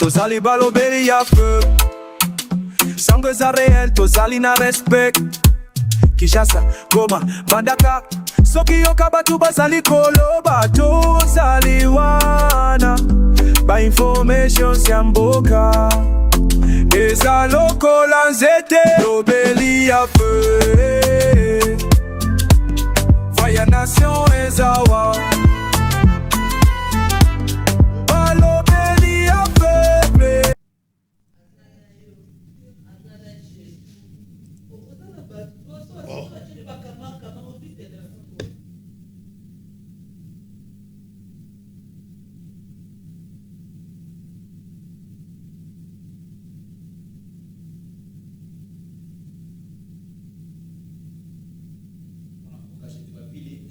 tozali balobeli ya feu sango eza réel tozali na respect Kinshasa, Goma, Bandaka soki yoka batu bazali koloba tozali wana ba information ya mboka eza lokola nzete lobeli ya feu Faya nation ezawa balobeli ya feu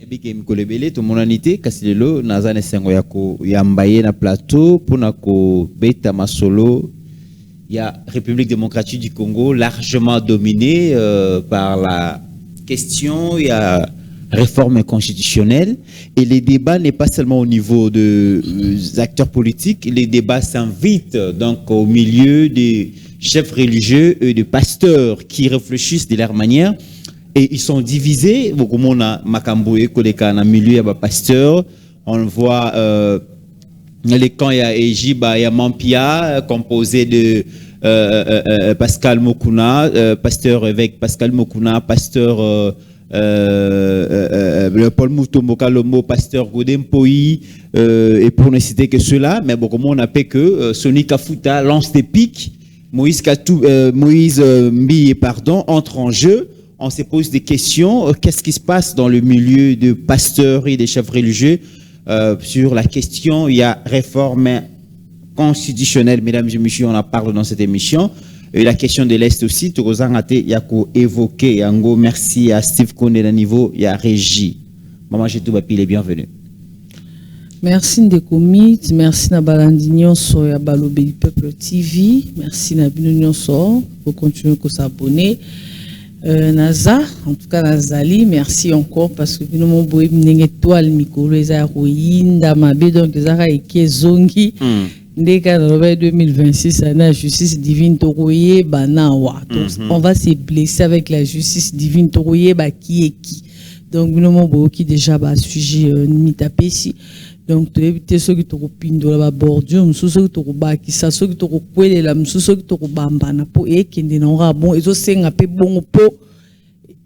Ebike mkolebele to monanité kasilelo nazane sengo yako yambaye na plateau pona ko beta masolo ya République démocratique du Congo largement dominée par la question il y a réforme constitutionnelle et les débats n'est pas seulement au niveau des acteurs politiques, les débats s'invitent donc au milieu des chefs religieux et des pasteurs qui réfléchissent de leur manière. Et ils sont divisés. Beaucoup de monde a Makamboué, Koleka, dans le milieu, il y a pasteur. On voit les camps, il y a Ejiba, il y a Mampia, composé de Pascal Mokuna, pasteur évêque Pascal Mokuna, pasteur Paul Moutombo Kalomo, pasteur Godem Poi, et pour ne citer que ceux-là, mais beaucoup de monde a fait que Soni Kafuta lance des pics, Moïse Mbi, entre en jeu. On se pose des questions. Qu'est-ce qui se passe dans le milieu de pasteurs et des chefs religieux sur la question? Il y a réforme constitutionnelle, mesdames et messieurs, on en parle dans cette émission. Et la question de l'Est aussi, Tokozangate, Yako évoqué, Yango, merci à Steve Kone à niveau, il y a Régie. Maman Jetoubapi, les bienvenus. Merci Ndekomit, merci Nabalandinyon sur Yabalobeli Peuple TV, merci Nabinonyon sur pour continuer à s'abonner. Naza, en tout cas Nazali, merci encore parce que nous mon boy n'engé toile mikolo eza royinda mabe donc ezara ekezongi ndeka dans 2026 la justice divine toroye banawa. Donc on va se blesser avec la justice divine toroye ba qui est qui. Donc nous mon boy qui déjà ba sujet mitapesi. Donc tu éviter ceux qui te pindo la bordure, ceux qui te baki, ceux qui te kwele la, ceux qui te bamba na po et qui ne n'aura bon, et ça c'est un peu bon po.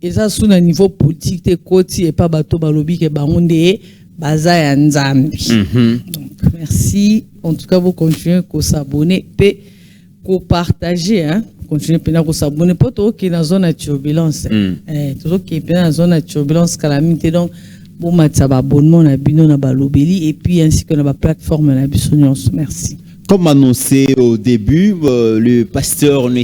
Et ça sous un niveau politique te koti et pas bateau balobi ke bangonde baza ya nzambi. Donc merci. En tout cas vous continuez à s'abonner, pe ko partager hein. Continuez à s'abonner pour tout qui dans zone de turbulence. Tout qui est dans la zone de turbulence calamité donc bon mataba abonnement na bino na balobeli et puis ainsi que na ba plateforme na bisonyon. Merci. Comme annoncé au début, le pasteur ne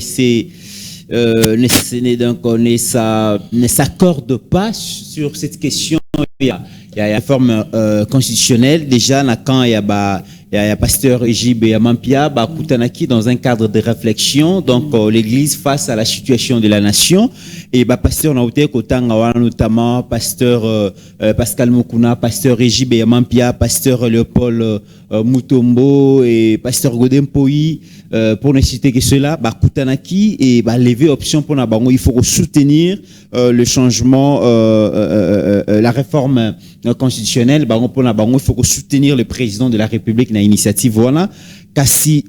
s'accorde pas sur cette question. Il y a la réforme constitutionnelle déjà quand il y a pasteur Ejib et Mampia Kutanaki dans un cadre de réflexion donc l'église face à la situation de la nation et pasteur Naouté Kotanga notamment pasteur Pascal Mokuna, pasteur Ejib et Mampia, pasteur Léopold Moutombo et pasteur Godem Poi pour ne citer que cela Kutanaki et lever option pour Nabango il faut soutenir le changement la réforme constitutionnelle il faut soutenir le président de la République dans l'initiative voilà kasi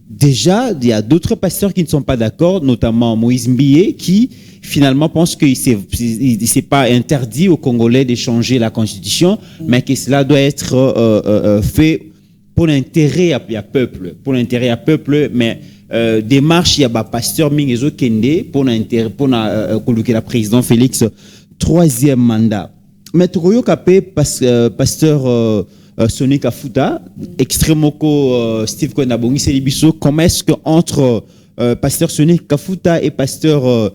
déjà il y a d'autres pasteurs qui ne sont pas d'accord notamment Moïse Mbié qui finalement pense que c'est pas interdit aux Congolais de changer la constitution mais que cela doit être fait pour l'intérêt à peuple mais démarche il y a pasteur Mingezo Kende pour l'intérêt pour coloquer la président Félix troisième mandat. Mais Tokoyo Kapé, pasteur Soni Kafuta, extrêmement Steve Konabongi Selibiso, comment est-ce que entre pasteur Soni Kafuta et pasteur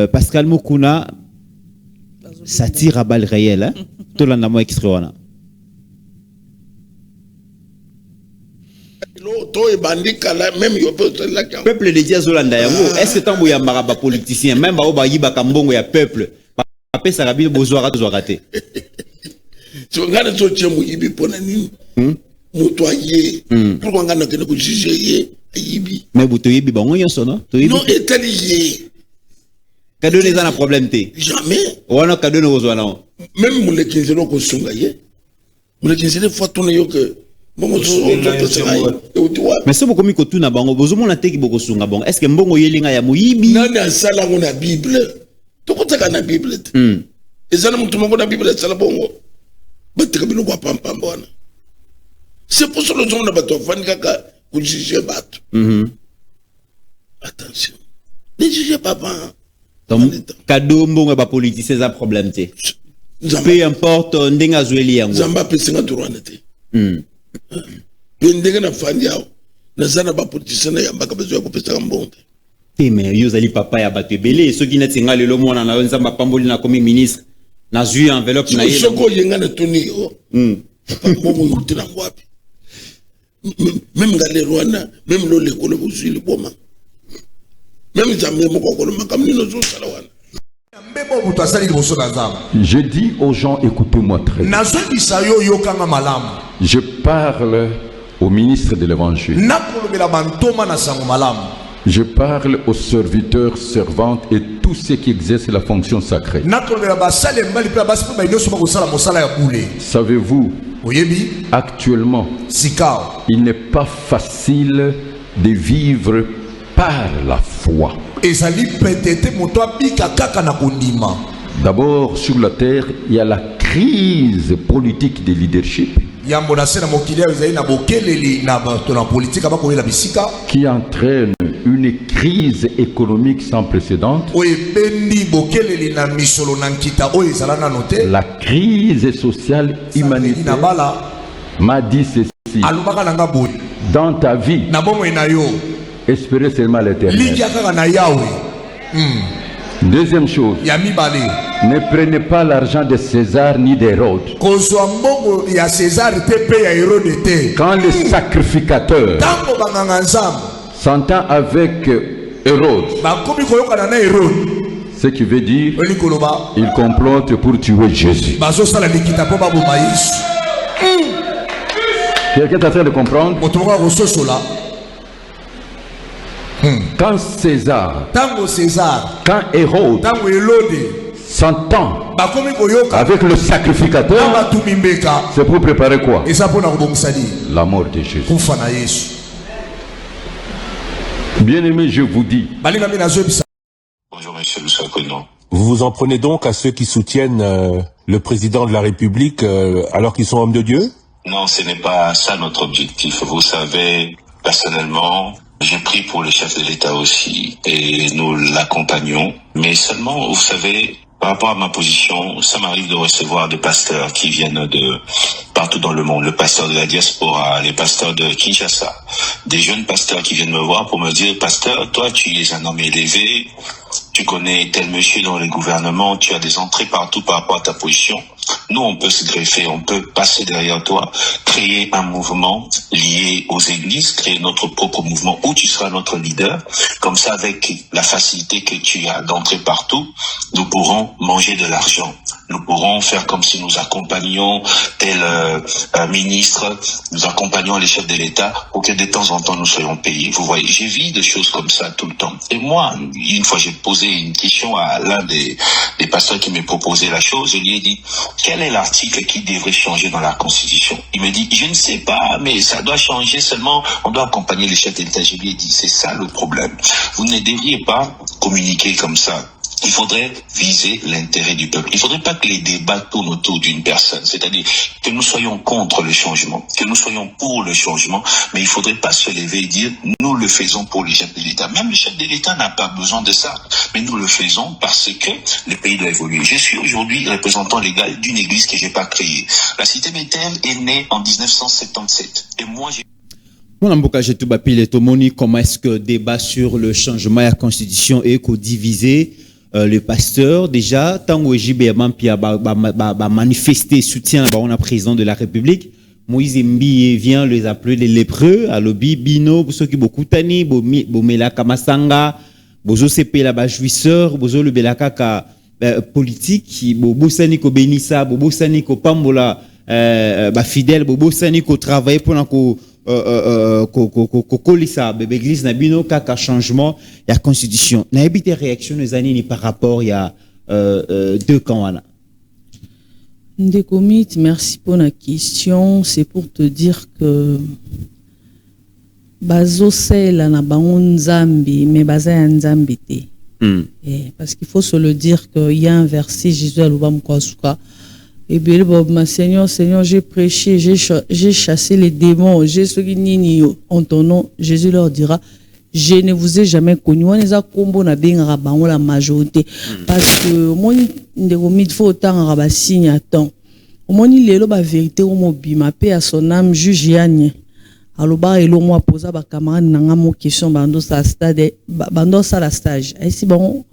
Pascal Mokuna, ça tire à balles réelles, hein? Tout l'anamo extrait. Peuple de Dia Zolanda yango, est-ce que tant ya maraba politicien, même ba obayi ba kambongo ya peuple. Après Sarabine Bozoara Zoarate. Tu regardes ton tchèmou ibi pona nini. motoyer pourquoi ngana que ko juger yibi mais vous te yibi bango yonso non non étalier cadeau les a un problème té jamais wana cadeau no ozwa non même mon lekinzelo ko sunga ye mon lekinzelo faut tourner yo que bon mais so bokomi ko tuna bango bozomona te ki boko sunga bango est-ce que mbongo yelinga ya moyibi nani asala ngona bible to kotaka na bible ezana mutu moko na bible asala bongo batika bino kwa pampamba wana. C'est pour ça que les gens ne peuvent pas juger bateau. Attention. Ne jugez pas. Donc, cadeau, bon, pas politique, c'est un problème. Peu importe, ndenga zueli yango. Zamba pesinga droit. Ndenga na fandiao. Na zana ba politicien na yamba kabezo ya kopesa mbonde. Mais yo zali papa ya bato belé, ceux qui n'étaient pas le mona na nzamba pamboli na comme ministre. Na zui enveloppe na yé. Soko yenga na toni yo. Momo yote na ngwapi. Même les Rwanda, même les écoles aussi le boma. Même les amis moko ko le makam ni no zo salawana. Je dis aux gens, écoutez-moi très bien. Je parle au ministre de l'Évangile. Je parle aux serviteurs, servantes et tous ceux qui exercent la fonction sacrée. Savez-vous, actuellement, il n'est pas facile de vivre par la foi. D'abord, sur la terre, il y a la crise politique de leadership qui entraîne une crise économique sans précédent. La crise sociale humanitaire m'a dit ceci: dans ta vie, espérez seulement l'éternel. Deuxième chose, ne prenez pas l'argent de César ni d'Hérode. Quand le sacrificateur s'entend avec Hérode, ce qui veut dire il complote pour tuer Jésus. Quelqu'un est en train de comprendre? Quand César, quand Hérode s'entend avec le sacrificateur, c'est pour préparer quoi? La mort de Jésus. Bien aimé, je vous dis. Bonjour monsieur Lussakono. Vous vous en prenez donc à ceux qui soutiennent le président de la République alors qu'ils sont hommes de Dieu? Non, ce n'est pas ça notre objectif. Vous savez, personnellement, j'ai pris pour le chef de l'État aussi et nous l'accompagnons. Mais seulement, vous savez, par rapport à ma position, ça m'arrive de recevoir des pasteurs qui viennent de partout dans le monde. Le pasteur de la diaspora, les pasteurs de Kinshasa, des jeunes pasteurs qui viennent me voir pour me dire: pasteur, toi tu es un homme élevé, tu connais tel monsieur dans le gouvernement, tu as des entrées partout par rapport à ta position. Nous, on peut se greffer, on peut passer derrière toi, créer un mouvement lié aux églises, créer notre propre mouvement où tu seras notre leader. Comme ça, avec la facilité que tu as d'entrer partout, nous pourrons manger de l'argent. Nous pourrons faire comme si nous accompagnions tel ministre, nous accompagnons les chefs de l'État pour que de temps en temps nous soyons payés. Vous voyez, j'ai vu des choses comme ça tout le temps. Et moi, une fois, j'ai posé une question à l'un des pasteurs qui m'a proposé la chose. Je lui ai dit: quel est l'article qui devrait changer dans la Constitution? Il me dit: je ne sais pas, mais ça doit changer seulement, on doit accompagner les chefs de l'État. Je lui ai dit: c'est ça le problème. Vous ne devriez pas communiquer comme ça. Il faudrait viser l'intérêt du peuple. Il ne faudrait pas que les débats tournent autour d'une personne. C'est-à-dire que nous soyons contre le changement, que nous soyons pour le changement, mais il ne faudrait pas se lever et dire: nous le faisons pour les chefs de l'État. Même le chef de l'État n'a pas besoin de ça. Mais nous le faisons parce que le pays doit évoluer. Je suis aujourd'hui représentant légal d'une église que je n'ai pas créée. La cité Bethel est née en 1977. Et moi, j'ai... Mon amboka j'ai tout bapilé tomoni comment est-ce que débat sur le changement de la constitution est divisé le pasteur déjà tant que JB Mampia ba manifester soutien on a président de la République Moïse Mbi vient les appeler les lépreux à l'obi bino pour ceux qui beaucoup tani bomela kamasanga bozo CP la ba jouisseur bozo le belaka ka politique bobosani ko benissa bobosani ko pambola fidèle bobo sani ko travailler pour kolisa l'église na bino kaka changement ya constitution na ebite réaction les années par rapport ya deux camps wana. Ndekomit, merci pour la question. C'est pour te dire que bazo sela na bango nzambi mais baza ya nzambi te. Parce qu'il faut se le dire qu'il y a un verset Jésus a l'obam kwasuka. Et bien, ma Seigneur, j'ai prêché, j'ai chassé les démons, j'ai ce qui nini en ton nom. Jésus leur dira, je ne vous ai jamais connu. On les a combo na benga bango la majorité. Parce que mon il faut autant rabat signe à temps. Au moins il est là la vérité au mobi ma paix à son âme juge Yann. Alors bah et l'on moi posa ba camarade nanga mo question bando sa stade bando sa la stage. Et si bon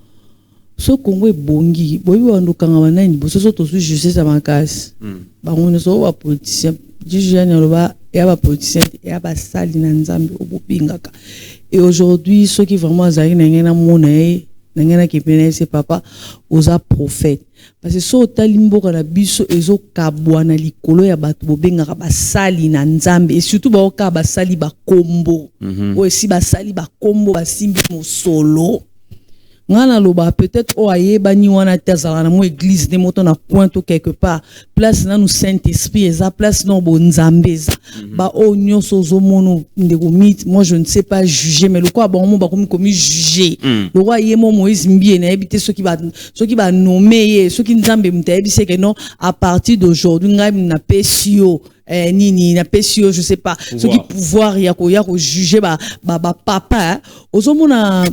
so Congo bongi boyi wando kanga banani bo so to su justice sa makasi ba ngone so ba politicien juge nyaloba ya ba politicien ya ba sali na nzambi obopingaka. Et aujourd'hui ceux qui vraiment azali na mona na ki pena c'est papa oza prophète parce que so talimboka na biso ezo kabwana likolo ya bato bobengaka ba sali na nzambi et surtout ba ka ba sali ba kombo o esi ba sali ba kombo ba simbi mosolo. Ngana loba peut-être o ayeba ni wana tezala na mo église de moto na pointe quelque part place na nous Saint-Esprit eza place non bo nzambeza ba o nyonso zo mono ndeko mit moi je ne sais pas juger mais le quoi bon mo ba comme juger le roi yemo Moïse mbie na ebité ceux qui va nommer ceux qui nzambe mtayebi c'est que non à partir d'aujourd'hui ngai na pesio nini na pesio je sais pas ceux qui pouvoir ya ko juger ba papa ozomona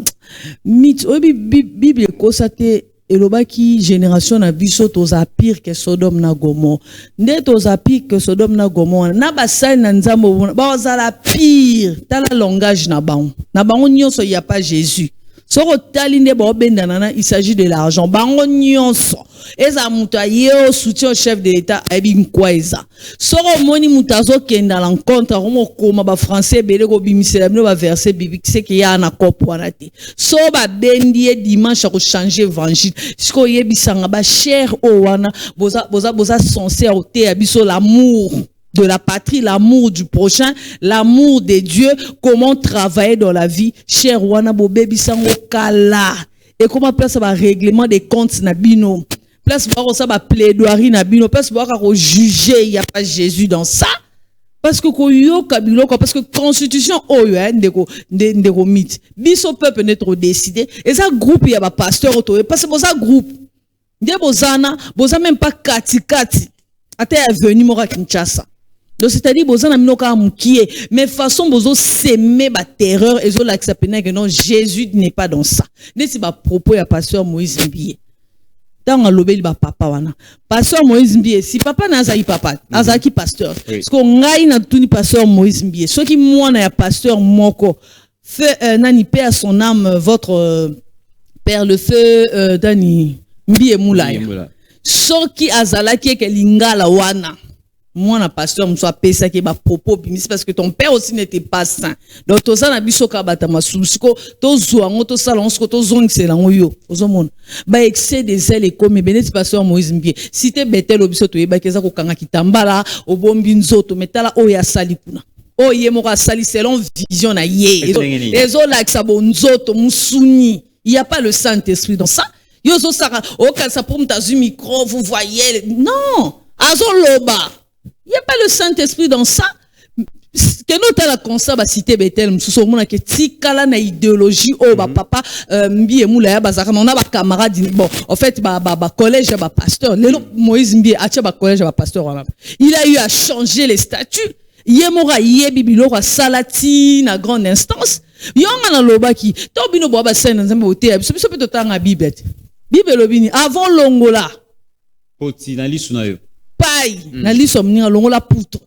mit bible kosate elobaki génération na biso toza pire que Sodome na Gomorrhe nde toza pire que Sodome na Gomorrhe na basali na nzambo ba ozala pire tala langage na bango nyonso y a pas Jésus. Soko talinde ba obendana na il s'agit de l'argent bango nyonso eza mutu aye soutien au chef de l'état ebi mkwaiza soko moni mutu azokenda l'encontre komo koma ba français bele ko bimisela bino ba verset biblique c'est qu'il y a na kopo wana te so ba bendie dimanche ko changer évangile siko yebisanga ba cher o wana boza censé au te abiso l'amour de la patrie, l'amour du prochain, l'amour de Dieu, comment travailler dans la vie. Cher wana bo baby sango kala. Et comment place ba règlement des comptes na bino. Place ba ça ba plaidoirie na bino. Place ba ka juger, il y a pas Jésus dans ça. Parce que ko yo kabilo parce que constitution oyo ndeko mythe. Biso peuple n'est trop décidé. Et ça groupe il y a ba pasteur auto parce que ça groupe. Nde bozana, boza même pas kati. Ate est venu mora Kinshasa. Donc c'est-à-dire bozana minoka mukie mais façon bozo s'aimer ba terreur et zo la que non Jésus n'est pas dans ça. Nesi ba propos ya pasteur Moïse Mbie. Dans lobeli ba papa wana. Pasteur Moïse Mbie si papa na azaki papa, azaki pasteur. Parce que ngai na tuni pasteur Moïse Mbie. Ceux qui moi na ya pasteur moko fait nani paix à son âme votre père le feu Dani Mbie Moulaya. Ceux qui azalaki ke lingala wana. Moi, na pasteur, je suis ça qui est propos, parce que ton père aussi n'était pas saint. Donc, tout ça, na biso kabata masusko, to zouango, to salon, to zong selango yo, ozomon. Ba excès des ailes et comme bénéfice pasteur Moïse Mbie. Si te betel obiso to yeba keza ko kanga kitambala, obombi nzoto, metala oya sali kuna. Oye moka sali selon vision na ye. Ezo like sa bonzoto musuni. Il y a pas le Saint-Esprit dans ça. Yo zo sara, o kalsa pour mtazu micro, vous voyez. Non, azo loba. Il n'y a pas le Saint-Esprit dans ça. Que nous t'as la constat ba cité Bethel msuso mona ke tikala na idéologie o ba papa Mbie Moulaya bazaka on a ba camarade bon en fait ba collège ba pasteur le Moïse Mbie acha ba collège ba pasteur il a eu à changer les statuts yemora yebibilo kwa salati na grande instance yonga na lobaki to bino bo ba sena nzambe ote biso pe to tanga bible lobini avant longola poti na lisu na yo paille na lisu mninga longola poutre.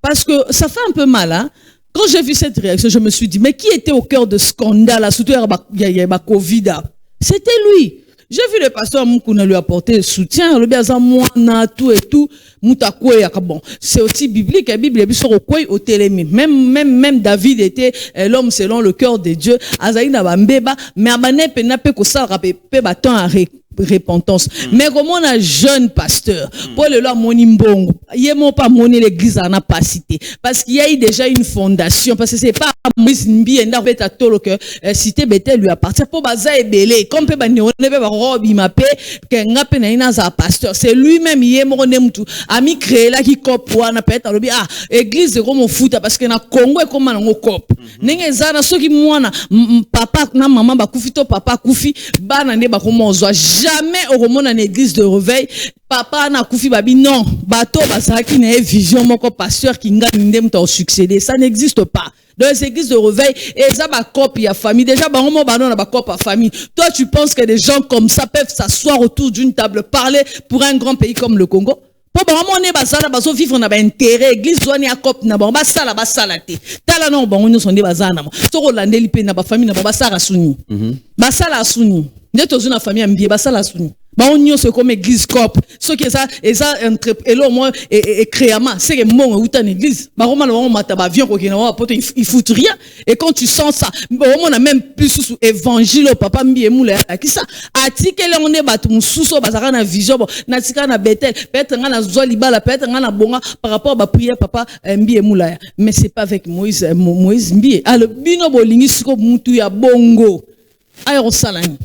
Parce que ça fait un peu mal, hein. Quand j'ai vu cette réaction, je me suis dit, mais qui était au cœur de scandale, surtout il y a Covid. C'était lui. J'ai vu le pasteur Moukouna lui apporter soutien, le bien moi, tout et tout, Moutakoye, bon. C'est aussi biblique, la Bible est sur au télémi. Même David était l'homme selon le cœur de Dieu. Azaïna Bambeba, mais Abane Penape Kosa Rapé Baton repentance. Mais comme on a jeune pasteur, pour le loi monimbongo, il y a pas monnaie l'église en a pas cité. Parce qu'il y a eu déjà une fondation, parce que c'est pas Moïse Mbi, en fait, à tout que cité Bethel lui appartient. Pour baza et belé, comme peut bani, on ne peut pas robi mappé, qu'un ngape na ina za pasteur. C'est lui-même, il est mon tout. Ami créé là qui cop, ou na peut-être, église de comme on fout, parce que na Congo, comme on cop. N'engé zana, ceux qui moana, papa, na maman, ba kufito, papa kufi, ba na ne ba comme on zoa. Jamais au roman en église de réveil, papa na koufi babi non, bateau basaki na vision moko pasteur qui nga ndem ta succéder, ça n'existe pas. Dans les églises de réveil, et ça ba copie à famille. Déjà ba on ba non na ba copie à famille. Toi tu penses que des gens comme ça peuvent s'asseoir autour d'une table parler pour un grand pays comme le Congo? Pour vraiment on est basala baso vivre na ba intérêt église doit ni a cop na ba basala te. Tala non ba on sont des bazana mo. To rolandeli pe na ba famille na ba basala suni. Basala suni. N'est une famille ambiée, bah ça la souni. Bah on y c'est comme église cop. Ce qui est ça, et ça entre et là moi et créama, c'est que mon ou ta église. Bah comment on m'a tabac viens qu'on a pas il fout rien. Et quand tu sens ça, bah on a même plus sous évangile au papa mbi moule qui ça. Article on est battu mon sous so bazara na vision bon na tika na Bethel, peut-être na zoli bala peut-être na bonga par rapport à prière papa mbi moule. Mais c'est pas avec Moïse mbi. Alors bino bolingi siko mutu ya bongo. Ayo salani.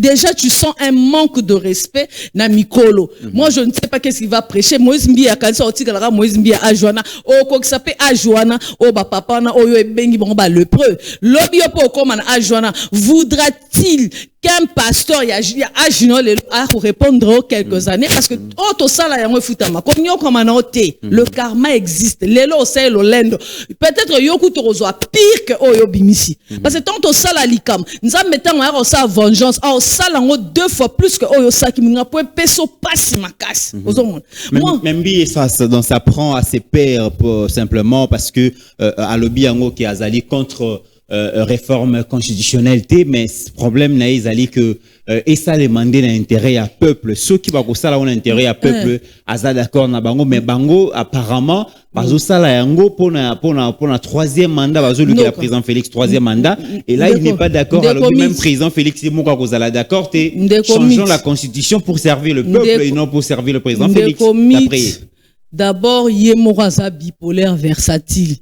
Déjà, tu sens un manque de respect na mikolo. Moi, je ne sais pas qu'est-ce qu'il va prêcher. Moïse Mbi a kanisa otigalara Moïse Mbi a Joana. Oh, quoi que ça fait à Joana. Oh, ba papa na, oh, yo bengi bon ba lepreux. L'obi opo comme à Joana. Voudra-t-il qu'un pasteur y a Ajuno a répondre quelques années parce que oh to sala yango futama konyo comme anoté le karma existe lelo c'est le lendo peut-être yoku torozo pire que oyo bimisi parce que tant to sala likam nza metango ya sa vengeance au sala ngo 2 fois plus que oyo saki minga po peso pasi makasi ozomona même bi ça donc ça prend à ses pairs simplement parce que à lobby yango qui azali contre réforme constitutionnelle mais ce problème na ezali que et ça demander l'intérêt à peuple ceux qui va ko sala on intérêt à peuple aza d'accord na bango mais bango apparemment bazo sala yango pona troisième mandat bazo le président Félix troisième mandat et là il n'est pas d'accord alors même président Félix c'est moka kozala d'accord changeons la constitution pour servir le peuple et non pour servir le président Félix d'abord Yemoraza bipolaire versatile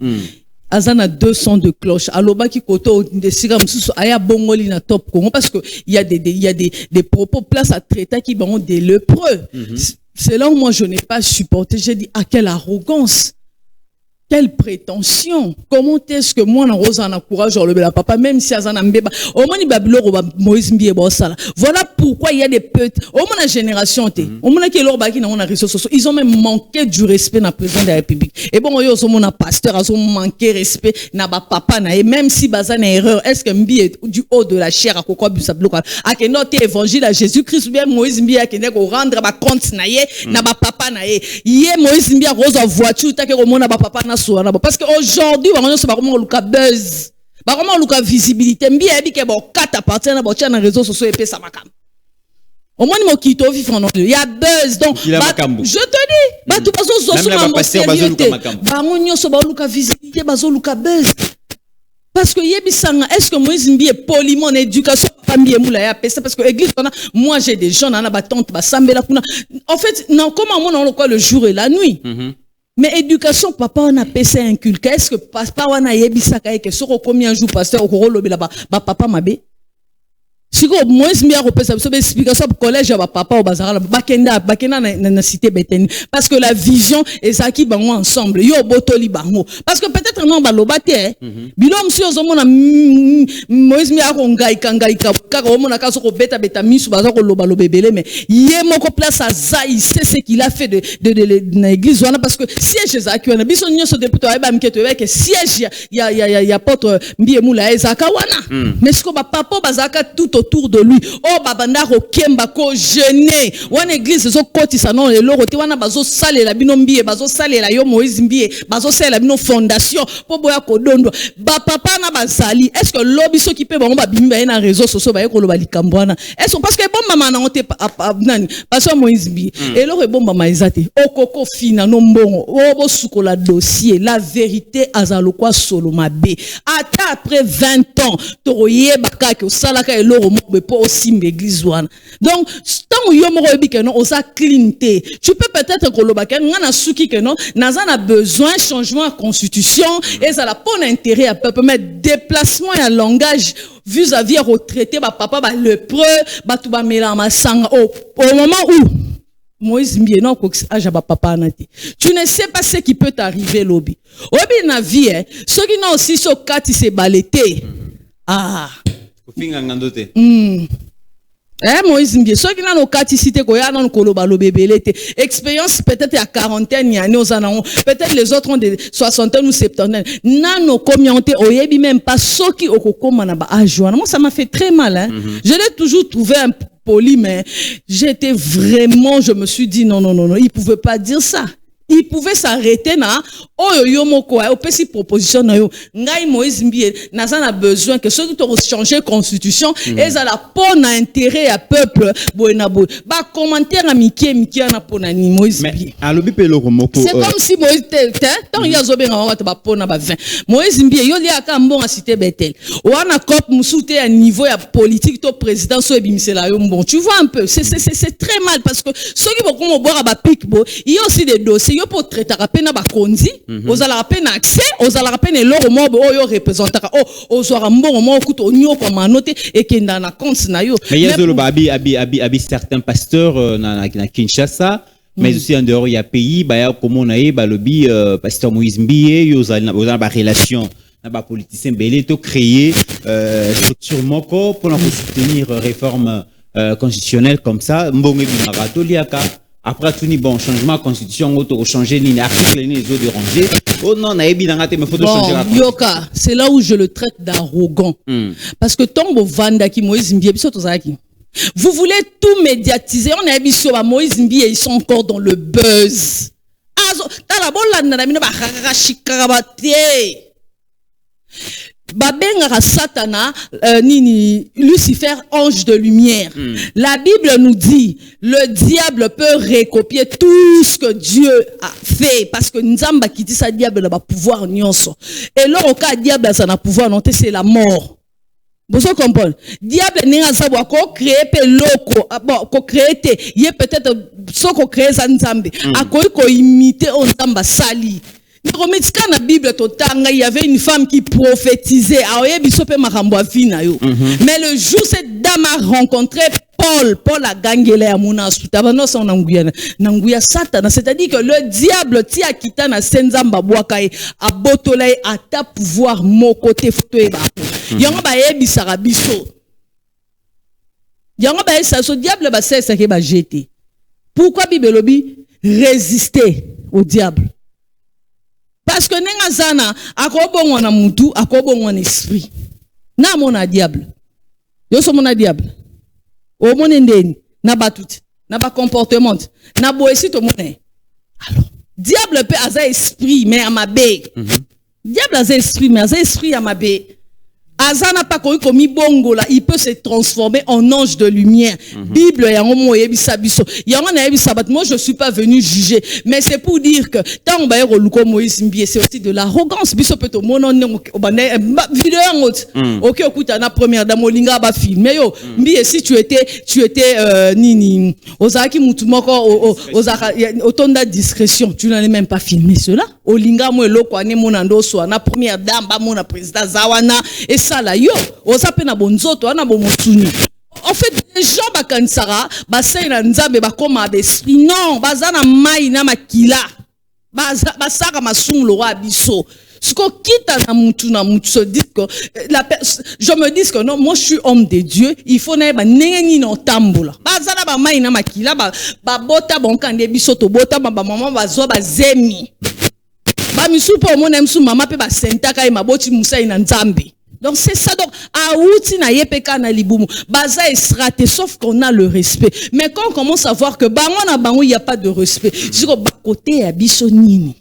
Azana 200 de cloche. Aloba qui koto de siga msusu aya bongoli na top Congo parce que il y a des propos place à traiter qui vont des lépreux. C'est là où moi je n'ai pas supporté. J'ai dit à quelle arrogance. Quelle prétention. Comment est-ce que moi, on a courage, genre, le papa, même si Azana Mbeba, au moins, il va Moïse Mbié, voilà pourquoi il y a des petits, au moins, la génération, au moins, qui est l'or, qui n'a pas réseaux sociaux, ils ont même manqué du respect dans le président de la République. Et bon, ils ont un pasteur, ils ont manqué respect, n'a pas papa, et même si Bazan a erreur, est-ce que Mbié est du haut de la chair, à quoi Busablo, à que notre évangile à Jésus-Christ, ou bien Moïse Mbié, à qui n'est qu'au rendre, à compte, n'a pas papa, yé Moïse Mbié, rose en voiture, t'as que au moins, n'a pas papa, parce qu'aujourd'hui, on a vraiment le buzz, vraiment le visibilité. Bien dit que bon, 4 appartient à votre chaîne réseaux sociaux et puis ça makam. Au moins, il y a buzz. Donc, je te dis, tout le visibilité, buzz. Parce que est-ce que Moïse Mbi est poliment en éducation parce que l'église, moi j'ai des gens, en fait, non, comment on a le jour et la nuit? Mais éducation, papa, on a PC inculqué. Est-ce que papa, on a yébisaka que sur combien de jours pasteur au rôle de là-bas, papa m'a bé? Si vous moins bien repérer ça, explication pour collège, papa au bazar, bakenda na cité Bethel. Parce que la vision est ça qui bango ensemble. Yo botoli bango. Parce que peut-être non balobate. Bilom si ozomona Moïse mi akongai kaka omona kaso ko beta misu bazar ko loba lobebele mais yé moko place à Zaï, c'est ce qu'il a fait de l'église parce que siège ezaki wana biso nyonso député ayeba mketo que siège ya porte mbiemula ezaka wana. Mais ce que papa bazaka tout autour de lui. Oh, babanda rokemba ko jeûner. Wana église zo koti sa non le roté wana bazo sale la bino mbie bazo sale la yo Moïse mbie bazo sale la bino fondation po boya ko dondo. Ba papa na bazali. Est-ce que lobiso qui peut ba bimba na réseaux sociaux ba ko loba likambwana. Est-ce parce que bon maman na onte nani parce Moïse mbie. Et le bon mama ezate. Okoko fina no mbongo. Obo sukola dossier. La vérité azalo kwa solo mabe. Ata après 20 ans toroye baka ke salaka eloro eloko mo po osimbe église wana. Donc tant yo mo yebi que non osa cleanté. Tu peux peut-être koloba ke ngana suki que non nazana besoin changement de constitution et ça la pon intérêt à peuple mais déplacement et langage vis-à-vis retraité ba papa ba lépreux ba tout ba melama sanga au moment où Moïse Mbie non ko ajaba papa anati. Tu ne sais pas ce qui peut t'arriver lobby. Obi na vie ceux qui n'ont aussi so kati se balete. Ah. Kofinga ngandote. Moïse Mbie ceux qui n'ont kati cité ko ya non koloba lobebelete. Expérience peut-être à quarantaine ya ne ozana peut-être les autres ont des soixantaine ou septantaine. Nano communauté oyebi même pas ceux qui okokoma na ba ajoana. Moi ça m'a fait très mal hein. Je l'ai toujours trouvé un poli, mais j'étais vraiment, je me suis dit non, il pouvait pas dire ça. Il pouvait s'arrêter na oyo moko au petit proposition na yo ngai Moïse Mbie n'a besoin que ceux qui ont changé constitution et ça la pon intérêt à peuple boena boy ba commentaire amiki na pona ni Moïse Mbie alobi pe loko moko c'est comme si Moïse tant ya zobe na wa ba pona ba 20 Moïse Mbie yo li aka mbonga cité Bethel wana cop musute à niveau ya politique to président so ebimisela yo mbon tu vois un peu c'est très mal parce que ceux qui vont comme boire ba pic bo il y a aussi des dossiers yo pour traiter rapena ba konzi ozala rapena accès ozala rapena loro mobo oyo représentaka ozwara mbongo mo kuto nyoko manote ekenda na compte na yo mais yazolo babi certains pasteurs na Kinshasa mais aussi en dehors il y a pays ba ya komona ye balobi pasteur Moïse Mbie yo ozala ba relation na ba politicien belé to créer structure moko pour soutenir réforme constitutionnelle comme ça mbongo bimarato liaka. Après tout ni bon changement constitution auto changer ligne article les autres déranger oh non na ebi ngate mais faut changer la yoka c'est là où je le traite d'arrogant parce que tombo vanda ki Moïse Mbie biso tozaki vous voulez tout médiatiser on a biso ba Moïse Mbie ils sont encore dans le buzz azo tala bolanda na bino ba shikara batie Babenga Satana nini Lucifer ange de lumière. La Bible nous dit le diable peut recopier tout ce que Dieu a fait parce que Nzamba qui dit ça diable n'a pas pouvoir nyonso. Et là au cas diable ça n'a pouvoir non c'est la mort. Vous comprenez? Diable n'est pas ko créer pe loko bon ko créer te y peut-être so ko créer ça Nzambe a ko imiter on Nzamba sali. Dans la Bible, il y avait une femme qui prophétisait. Mais le jour où cette dame a rencontré Paul a gagné la mouna c'est-à-dire que le diable tia kita na senzamba boakae a botolai à ta pouvoir mon côté photo e ba. Yanga ba yebi sarabiso. Yanga ba ça so diable ba c'est ça qui ba jeter. Pourquoi Bible lobi résister au diable? Parce que nenga zana akobongo na mutu akobongo na esprit na mona diable yo so mona diable o mona ndeni na batuti na ba comportement na boesi to mona alors diable peut aza esprit mais amabe diable aza esprit mais aza esprit amabe azana pas komi bongo là il peut se transformer en ange de lumière. Bible yango moyebi sabiso yango na yebi sabat moi je suis pas venu juger mais c'est pour dire que tant ba yero Moïse Mbie c'est aussi de l'arrogance biso peut to mono vidéo ngot OK okuta na première dame olinga ba filmer yo Mbie si tu étais nini ozaki mutu moko ozaka otonda discrétion tu n'allais même pas filmer cela olinga mo eloko ane monando so na première dame ba mona président zawana et ça là yo osape na bonzoto na bomotuni en fait les gens bakansara basai na nzambe bakoma d'esprit non bazana mai na makila basaka masunglo wa biso siko kita na mutu se dit que je me dis que non moi je suis homme de Dieu il faut na ba nengeni no tambola bazana ba mai na makila ba bota bonkande biso to bota ba maman bazo ba zemi ba misupo mona msu mama pe ba sentaka e maboti musai na nzambe. Donc c'est ça donc a outi na yepeka na libumu baza esrate sauf qu'on a le respect mais quand on commence à voir que bango na bango il y a pas de respect siko ba côté ya biso nini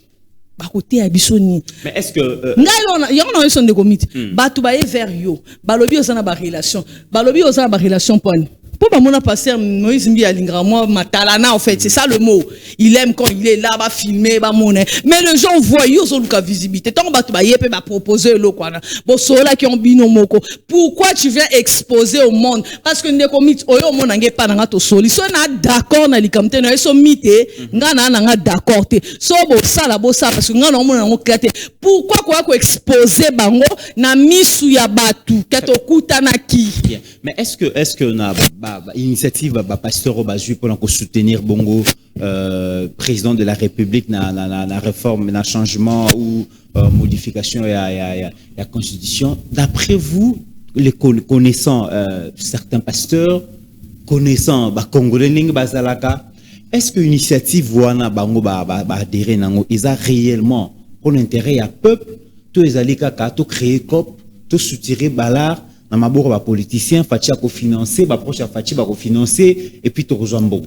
mais est-ce que ngai on a son de comité ba tu ba vers yo balobi osana ba relation point Pour mon pasteur Moïse Mbi Alingra, moi, Matalana, en fait, c'est ça le mot. Il aime quand il est là, va filmer, va monnaie. Mais les gens voient, ils ont la visibilité. Tant que tu vas proposer l'eau, quoi. Bon, ceux-là qui ont binomoko. Pourquoi tu viens exposer au monde? Parce que nous commis, au monde, n'a pas dans to soli. Si on a d'accord, na likamte, na eso mité, n'a d'accord, so bo ça la bo ça, parce que n'a on claté. Pourquoi quoi exposer bango, na misu ya batu, kato kutanaki. Mais est-ce que na initiative pasteur Obaju pour soutenir Bongo président de la République na réforme na changement ou modification ya constitution d'après vous les connaissant certains pasteurs connaissant congolais ning bazalaka est-ce que l'initiative wana bango adhérer nango ils a réellement pour l'intérêt à peuple tout ezali kaka to créer cop to soutirer balar na maboko ba politicien fatia ko financer ba proche fatia ba ko financer et puis to rejoindre Bongo.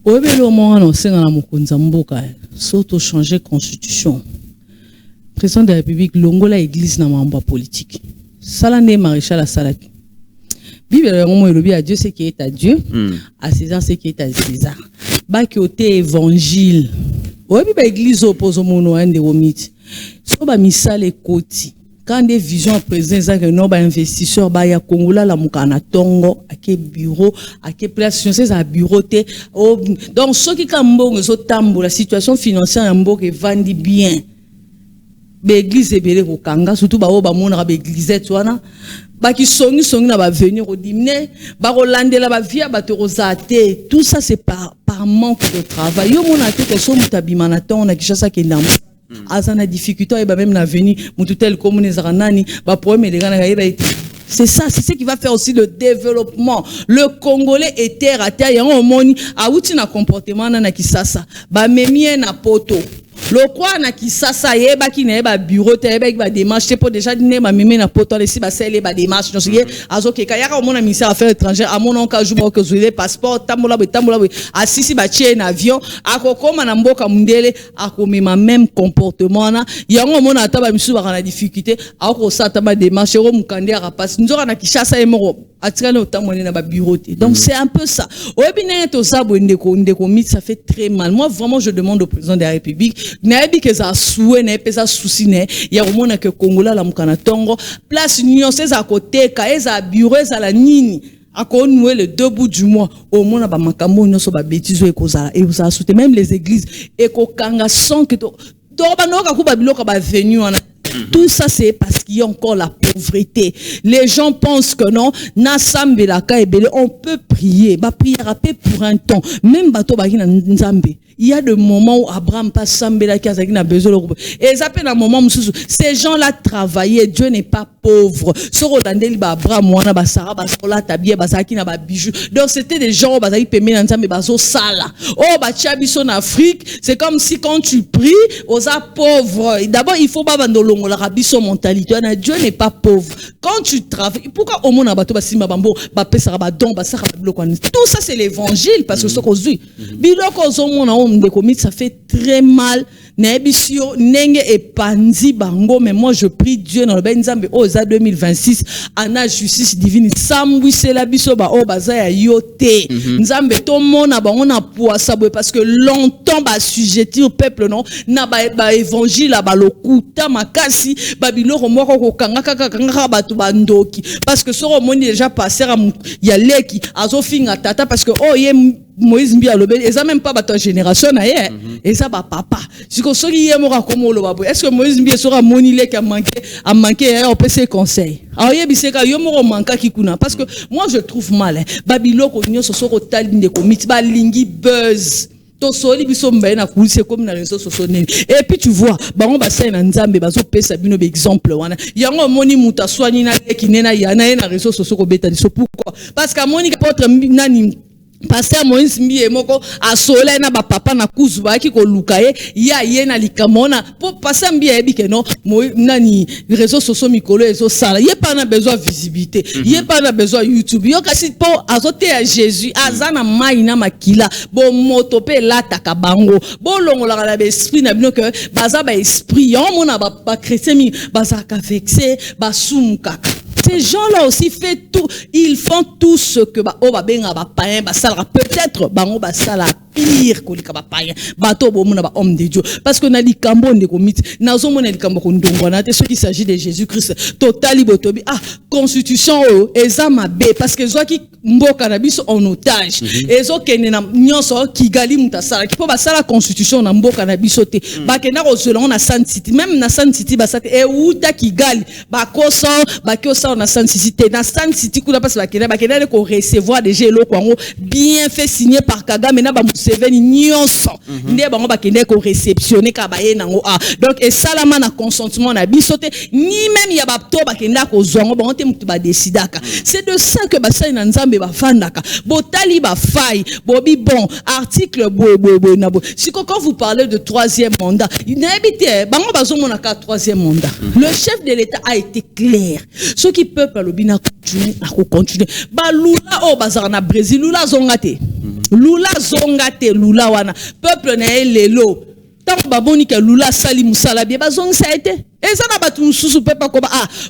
Obelo mo na senga na mokonza mboka surtout changer constitution. Président de la République longola église na mamba politique. Sala ne maréchal à Salaki. Bible yango elobi à Dieu ce qui est à Dieu, à César ce qui est à César. Ba ki oté évangile. Obi ba église oppose mono ende omiti. So ba misale koti. Quand des visions présentes que non ba investisseur ba ya Kongola la mukana tongo ake bureau ake place c'est à bureauté donc ceux qui kambongo so tambo la situation financière en mboka vandi bien l'église ebele ko kanga surtout ba o ba mona ba église twana ba ki songi na ba venir au dîner ba rolandela ba via ba te rosate tout ça c'est par manque de travail yo mona te ko so mutabima na ton na kishasa kenda azana difficulté et même l'avenir mututel comme les aranani ba problème les gars c'est ça c'est ce qui va faire aussi le développement le Congolais est terre à terre ya omoni a outi na comportement na kisasa ba memie na poto le quoi na kisasa yeba ki na ba bureau te yeba ba démarche pour déjà dîner ba memie na poto les si ba sele ba démarche non c'est azoke ka yaka omona ministère affaires étrangères a mon onka jour que je passeport tambola asisi ba tie na avion akokoma na mboka mundele akomema même comportement na yango omona ata ba misu ba na difficulté ako sata ba démarche ro mukande a passe nzora na kishasa emoko atikana otamone na ba bureau te donc c'est un peu ça obine to sabo ndeko mit ça fait très mal moi vraiment je demande au président de la République naebi que ça soué na pesa souci ne ya komona que Kongola la mukana tongo place nyonse za côté ka eza bureau za la nini ako nouer le 2 bouts du mois au monde ba makambo nyonso ba bêtises et kozala et vous soutenir même les églises et ko kanga son que to ba no ka ku ba biloko ba venu on tout ça c'est parce qu'il y a encore la pauvreté. Les gens pensent que non, on peut prier, prier pour un temps. Même bato bagina nzambe. Il y a des moments où Abraham passe Sambela qui a besoin de et ça fait un moment où ces gens-là travaillaient. Dieu n'est pas pauvre. Ce Rolandel Abraham, Moana Basara, Basola, Tabia, Basaki, na bijou. Donc c'était des gens qui paiement nzambe bazo sala. Oh bachabiso en Afrique, c'est comme si quand tu pries aux pauvres. D'abord il faut pas bandolongo la rabiso mentalité. Dieu n'est pas pauvre. Quand tu travailles, pourquoi au monde abato basima bambo, bapesa badon, basara bloko. Tout ça c'est l'évangile parce que ce qu'on dit. Biloko zomona ça fait très mal. Nebisio nenge et panzi bango mais moi je prie Dieu dans le benzambe oza 2026 ana justice divine sambwi c'est la biso ba o baza ya yote nzambe to mona ba on a poisa parce que longtemps ba sujetti au peuple non na ba évangile ba lokuta makasi ba biloko moko ko kanga kanga ba tu bandoki parce que soro moni déjà passé ya leki azofinga tata parce que oh ye Moïse Mbi Alobé, et ça même pas ta génération naie, et ça ba papa. Si qu'on soit y est mort comme le babou, est-ce que Moïse Mbi sera monilé qui a manqué on peut ses conseils. Alors y biseka yo mort manka qui kuna parce que moi je trouve mal. Babylone konyo so soko tali de komiti ba lingi buzz. Tosoli biso mbaye na kulise comme na réseaux sociaux et puis tu vois bango basai na nzambe bazo pesa bino be exemple wana yango moni muta swani na ki nena yana na réseaux sociaux ko beta diso pourquoi parce que moni apôtre nani Pasteur Moïse Mbi moko a solé na ba papa na kuzuba ki ko lukaye ya ye na likamona pour passer Mbi ebi ke non nani réseaux sociaux mikolo ezo sala ye pas na besoin visibilité ye pas na besoin YouTube yo kasi po azote ya Jésus azana mai na makila bo moto pe lata ka bango bo longola la ba esprit na bino que baza ba esprit yo mona ba chrétien mi baza ka vexé ba sumuka. ces gens-là aussi ils font tout ce que peut-être pire que les païens bateau homme de Dieu parce que na likambo ndeko miti nazo mona likambo ko ndongwana te ce qui s'agit de Jésus-Christ totali botobi constitution ezamabe parce que zo ki mboka na biso en otage ezo kene na nyonso kigali mutasala ki po basala constitution na mboka na biso te bakena ko selon na Sun City même na Sun City basate uta kigali bakoso bakiosa na Sun City na Sun City kuna passe bakena ko recevoir déjà eloko ngo bien fait signé par Kagame na ba Museveni nyonso nde bango bakende ko réceptionner ka baye nango donc et salama na consentement na biso te ni même ya bato bakenda ko zongo bango te mutu ba décidaka c'est de ça que basali na nzambe bafandaka botali ba faille bobi bon article nabo siko quand vous parlez de troisième mandat n'habite bango bazomona ka troisième mandat le chef de l'État a été clair ceux qui peuple lobina continuer ba lula bazara na Brésil lula zongate lula wana peuple na lelo tant baboni ke lula sali musala bien bazong ça a été et ça na batu mususu pepa ko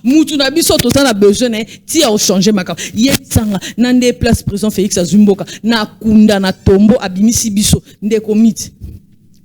mutu na biso to na besoin ti a changer makam yetsanga na nde place président Félix Azumboka na kunda na tombo abimisi biso nde komiti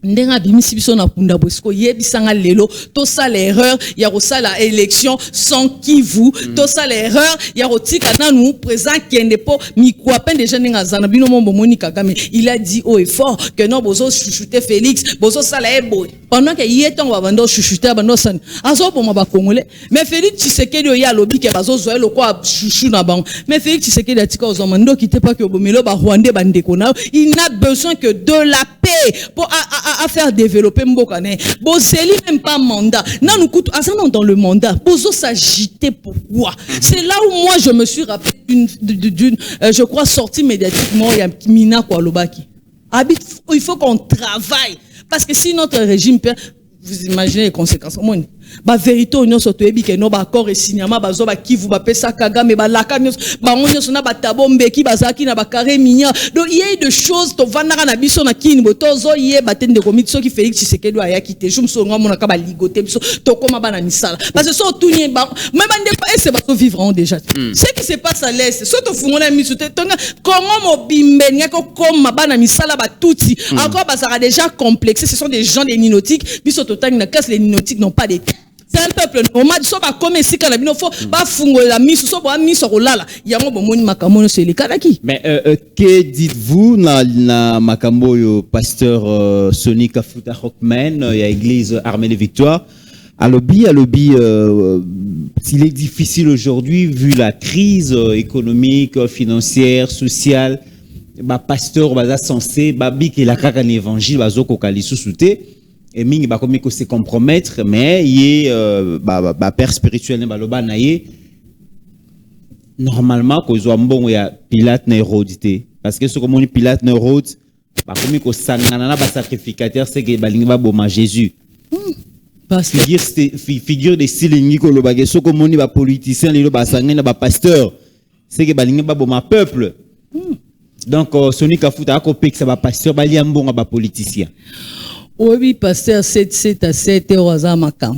ndenga bimisi biso na kunda bosiko yebisanga lelo to ça l'erreur ya ko sala élection sans Kivu to ça l'erreur ya ko tika nanu président Kendepo mikwapen déjà ninga zana bino mombo Monica Kagame il a dit haut et fort que non bozo chuchuter Félix bozo sala ebo pendant que yeton wa bando chuchuter bando san azo pour ba congolais mais Félix Tshisekedi ya lobi ke bazo zo lo kwa chuchu na bango mais Félix Tshisekedi atika ozomando kite pas que bomelo ba Rwandais bandeko na il n'a besoin que de la paix pour à faire développer Mbokane. Bozeli même pas mandat. Non, nous coûte dans le mandat. Bozo s'agiter pourquoi? C'est là où moi je me suis rappelé d'une je crois sortie médiatiquement il y a Mina Kwalobaki. Il faut qu'on travaille parce que si notre régime perd, vous imaginez les conséquences. Ba vérité on so toyebi ke no ba accord et signement bazo ba Kivu ba pesa Kagame ba laka ba onyo so na ba tabombe ki bazaki na ba carré minya donc il y a de choses to vanaka na biso na kini botozo ye batende komiti so ki Félix Tshisekedi aya kité je me songa mona ka ba ligoté biso to koma ba na misala parce que so tourner ba même bande pas et c'est ba vivront déjà ce qui se passe à l'est so to fungona miso te tonga comment mobimbe nyako koma ba na misala ba tuti encore ba ça déjà complexé ce sont des gens des ninotiques biso to tang na casse les ninotiques n'ont pas des c'est un peuple normal so ba comme ici kana bino fo ba fungo la miso so ba miso ko lala yango bomoni makambo c'est le kanaki mais que dites-vous na makambo yo pasteur Sonny Kafuta Rockman ya église Armée de Victoire alobi s'il est difficile aujourd'hui vu la crise économique financière sociale ba pasteur ba censé ba bi que la kaka l'évangile ba zo ko kalisu souté et mingi ba comme que se compromettre mais yé père spirituel ba loba na yé normalement ko zo mbongo ya Pilate na Hérodité parce que ce comme on Pilate na Hérode ba comme que sangana na ba sacrificateur c'est que ba lingi ba boma Jésus figure de silingi ko loba que ce comme on ba politicien li ba sangana ba pasteur c'est que ba lingi ba boma peuple donc Sonny Kafuta ko pek ça ba pasteur ba li mbongo ba politicien. Oui, pasteur 7 à 7 à ma camp.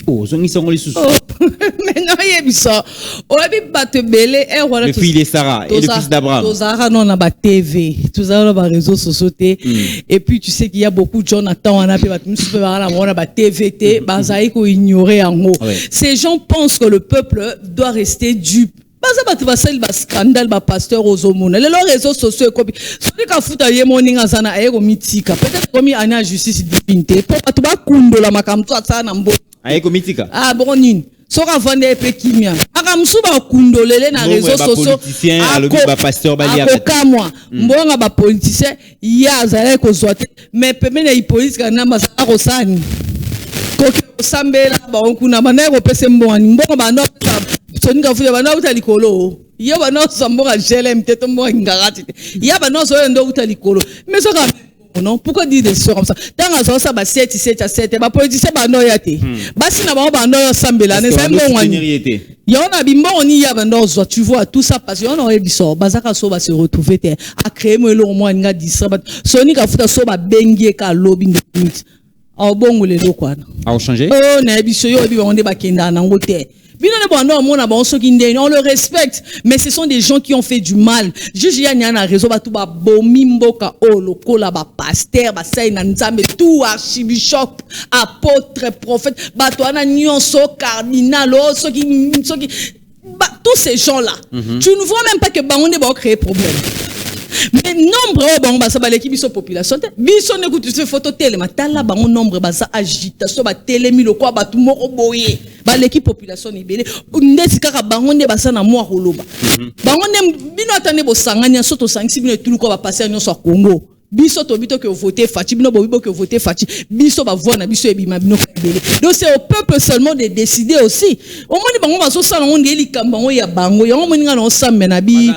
Oh, zongi songo li susu. Mais non, il y a ça. Oui, batebele et voilà. Le fils de Sarah et le fils d'Abraham. Tozara non na ba TV, tozara ba réseaux sociaux et puis tu sais qu'il y a beaucoup de Jonathan on a fait ba TVT, bazaï ko ignorer en haut. Ces gens pensent que le peuple doit rester dupe. Ba scandale ba pasteur ozomona les réseaux sociaux comme celui qui futa ye moninga sana ayeko mitika peut-être comme ana justice divinité pour ba tuba kundo la makamto atsa na mbo ayeko mitika bon nini soka vande pe kimia akamsu ba kundolele na réseaux sociaux alobi ba pasteur bali avec moi mbonga ba politicien ya zala ko zoate mais pemene i police kana masaka ko sani ko sambela ba onkuna bana ko pese mbonga mbonga ba no Sonny Kafuta bana utalikolo ya bana sambonga gelem teto mbonga ngarati ya bana so ndo utalikolo mais ça non pourquoi dire des choses comme ça tant ça ba 7 à 7 ba politicien ba no yate basi na ba no sambela ne ça mbonga ni ya on a bimbo ni ya bana so tu vois tout ça parce qu'on aurait biso bazaka so ba se retrouver à créer mo lo mo nga disra Sonny Kafuta so ba bengie ka lobby au bon le lokwana a changé oh na biso yo bi on bakenda na ngote bino ne bondo mona ba so kinde on le respecte mais ce sont des gens qui ont fait du mal juge ya nyana réseau ba tout ba bomi mboka o lokola ba pasteur ba sai na nzambe tout archibishop apôtre prophète ba to na nyonso cardinal o so qui tous ces gens là tu ne vois même pas que ba on va créer problème. Mais nombre bon ba ça l'équipe biso population biso ne kutu se photo télé matala ba nombre ba ça agitation ba télémi le quoi ba tout moko boyé ba l'équipe population ibele ndesi kaka bango ne ba ça na moi koloba bango ne bino atane bo sangania soto sangisi bino tout ko ba passer nyonso Congo biso to bito que voter Fachi bino bo que voter Fachi biso ba voir na biso ebima bino ibele donc c'est au peuple seulement de décider aussi au moins bango ba so sala on ngeli kambango ya bango yango moninga na osambe na bi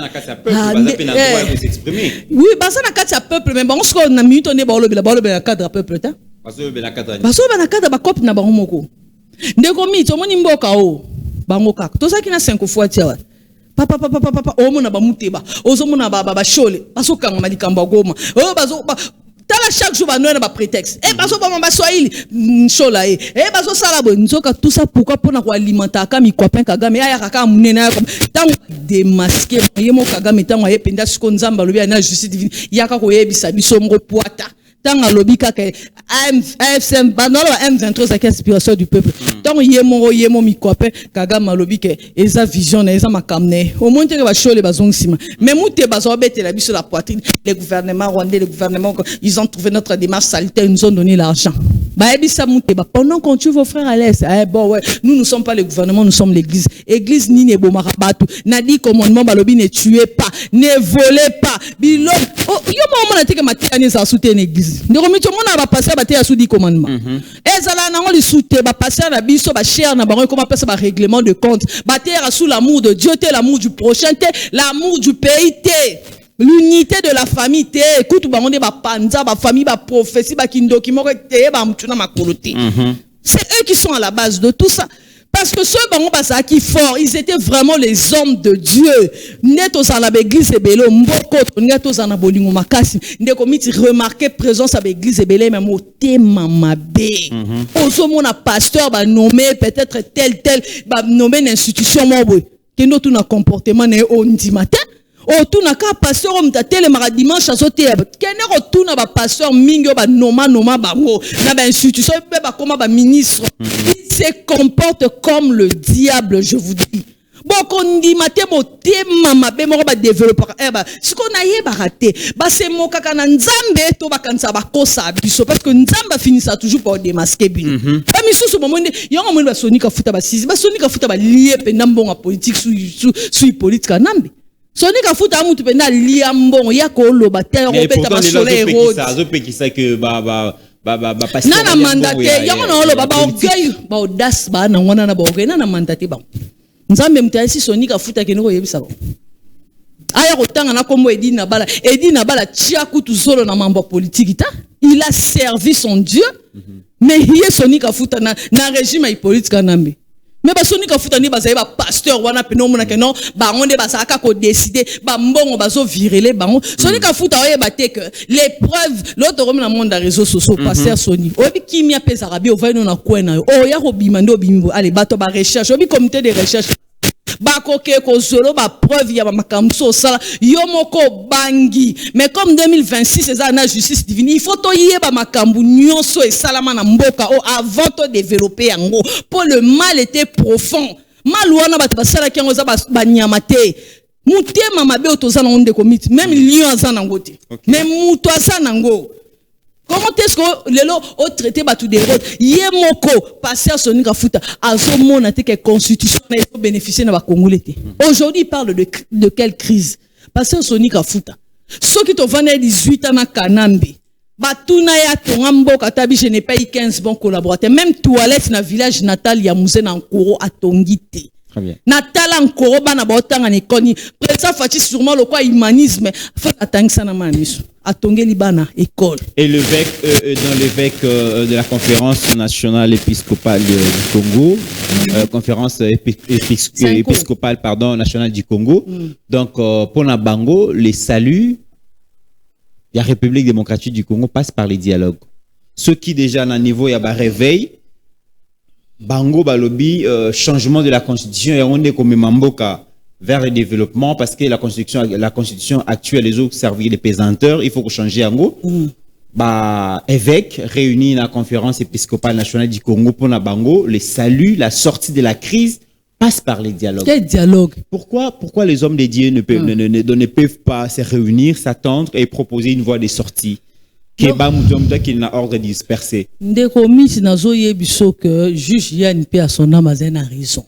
oui basa na kati ya peuple mais bango siko na minute on est ba na cadre peuple ta baso be na cadre ba copie na bango moko ndeko mito moni mboka o bango kaka to saki na 5 fois tia papa o mona ba muteba ozo mona ba shole baso kanga malikambo goma o baso tala chaque jour ba noena ba prétexte baso ba swahili shola baso sala bo nzoka tout ça pourquoi pona ko alimenter ka mi copain Kagame ya kaka munena ya tango démasquer yemo Kagame tango ye penda siko nzamba lobi na justice divine yaka ko yebisa biso ngo poata tanga lobi kaka AFCM banalo M23 ça inspiration du peuple tant yemo mi copain Kagame lobi ke eza vision na eza makamne au moins que ba shole bazong sima mais mute bazo bete la biso la poitrine les gouvernements rwandais les gouvernements ils ont trouvé notre démarche salutaire ils nous ont donné l'argent ba ebisa mute ba pendant qu'on tue vos frères à l'est bon ouais nous ne sommes pas le gouvernement nous sommes l'église église ni ne bomaka batu na dit commandement balobi ne tuez pas ne volez pas bilo yo mona teke matiani za soutenir église ndeko mito mona ba passer ba te ya soudi commandement ezala nango li soute ba passer na biso ba cher na bango comment passer ba règlement de compte ba te sous l'amour de Dieu te l'amour du prochain te l'amour du pays te l'unité de la famille te écoute bango ne ba panza ba famille ba prophétie ba kindoki moko te ba mutuna makolote c'est eux qui sont à la base de tout ça. Parce que ceux qui fort, ils étaient vraiment les hommes de Dieu. Netos à l'église et bello, mboko, netos à la bolingo makasi. Ndeko miti remarquer présence à l'église et bello, même au thème mabé. Oso mona pasteur ba nommé peut-être tel ba nommé une institution mobwe. Kendo tout na comportement ne ondi matin. O tout na ka pasteur om ta tele mara dimanche azote. Kene ko tout na ba pasteur mingo ba noma bango na ba institution ba koma ba ministre. Se comporte comme le diable, je vous dis. Bon, qu'on dit maté mo tema mabe mo ba développer ce qu'on a yé baraté ba c'est mo kaka na nzambe to ba kansa ba kosa biso parce que nzamba finit ça toujours par démasquer bino ba misusu mo monde yango mo ba sonika futa ba sisi ba sonika futa ba lié pe ndambonga politique sous politique nambe sonika futa mutu pe na lié mbongo ya ko loba te ko beta ba soleil rose ça pe qui ça que ba nana mandate yango na olo baba orgueil ba audace ba na ngwana na ba orgueil nana mandate ba nzambe mutayisi sonika futa ke niko yebisa ba aya kotanga na kombo edina bala tia kutu solo na mambo politique ta il a servi son Dieu mais il sonika futa na régime politique nambe mais ba sonika futa ni bazaye ba pasteur wana pe no mona ke non ba ngonde ba saka ko décider ba mbongo bazo vireler bango sonika futa oye ba te que les preuves l'autre homme na monde des réseaux sociaux pasteur Sony obi kimia pesa rabi ovano na kwena o ya ko bimando bimbo allez bato ba recherche obi comité de recherche bakoke ko zolo ba preuve ya makamso sala yomoko bangi mais comme 2026 c'est ça na justice divine il faut to yeba makambu nyonso et salama na mboka avant de développer yango pour le mal était profond mal wana ba basala ki yango za ba nyamate mutema mabe otoza na onde komiti même lion za na ngote même muto za na ngo. Comment est-ce que les lots ont traité tout des routes? Yemoko, passer à Sonika Futa, à Zomon, a été que constitution a bénéficié de la Congolais. Aujourd'hui, il parle de quelle crise? Passer à Sonika Futa. Ceux qui t'ont vendu 18 ans à Kanambe, Batuna ya Tongambo, Katabi, je n'ai pas eu 15 bons collaborateurs. Même toilette dans le village natal, Yamouzen en Koro à Tongite. Très bien. Natal en Koro, Banabotang en Ekoni. Président Fati, sûrement le quoi humanisme. Faut attendre ça na manisu. Et l'évêque de la conférence nationale épiscopale du Congo, conférence épiscopale nationale du Congo. Donc pour Nabango, les saluts de la République démocratique du Congo passent par les dialogues. ceux qui déjà à niveau il y a un réveil bango balobi changement de la constitution et on est comme mamboka vers le développement parce que la constitution actuelle les autres servir de pesanteur, il faut que changer en gros. Bah évêque réuni dans la conférence épiscopale nationale du Congo pour la bango le salut, la sortie de la crise passe par les dialogues. Quel dialogue? Pourquoi les hommes de Dieu ne peuvent pas se réunir, s'attendre et proposer une voie de sortie? Qu'il n'a ordre de disperser. Que juge Yann P. à son âme a raison.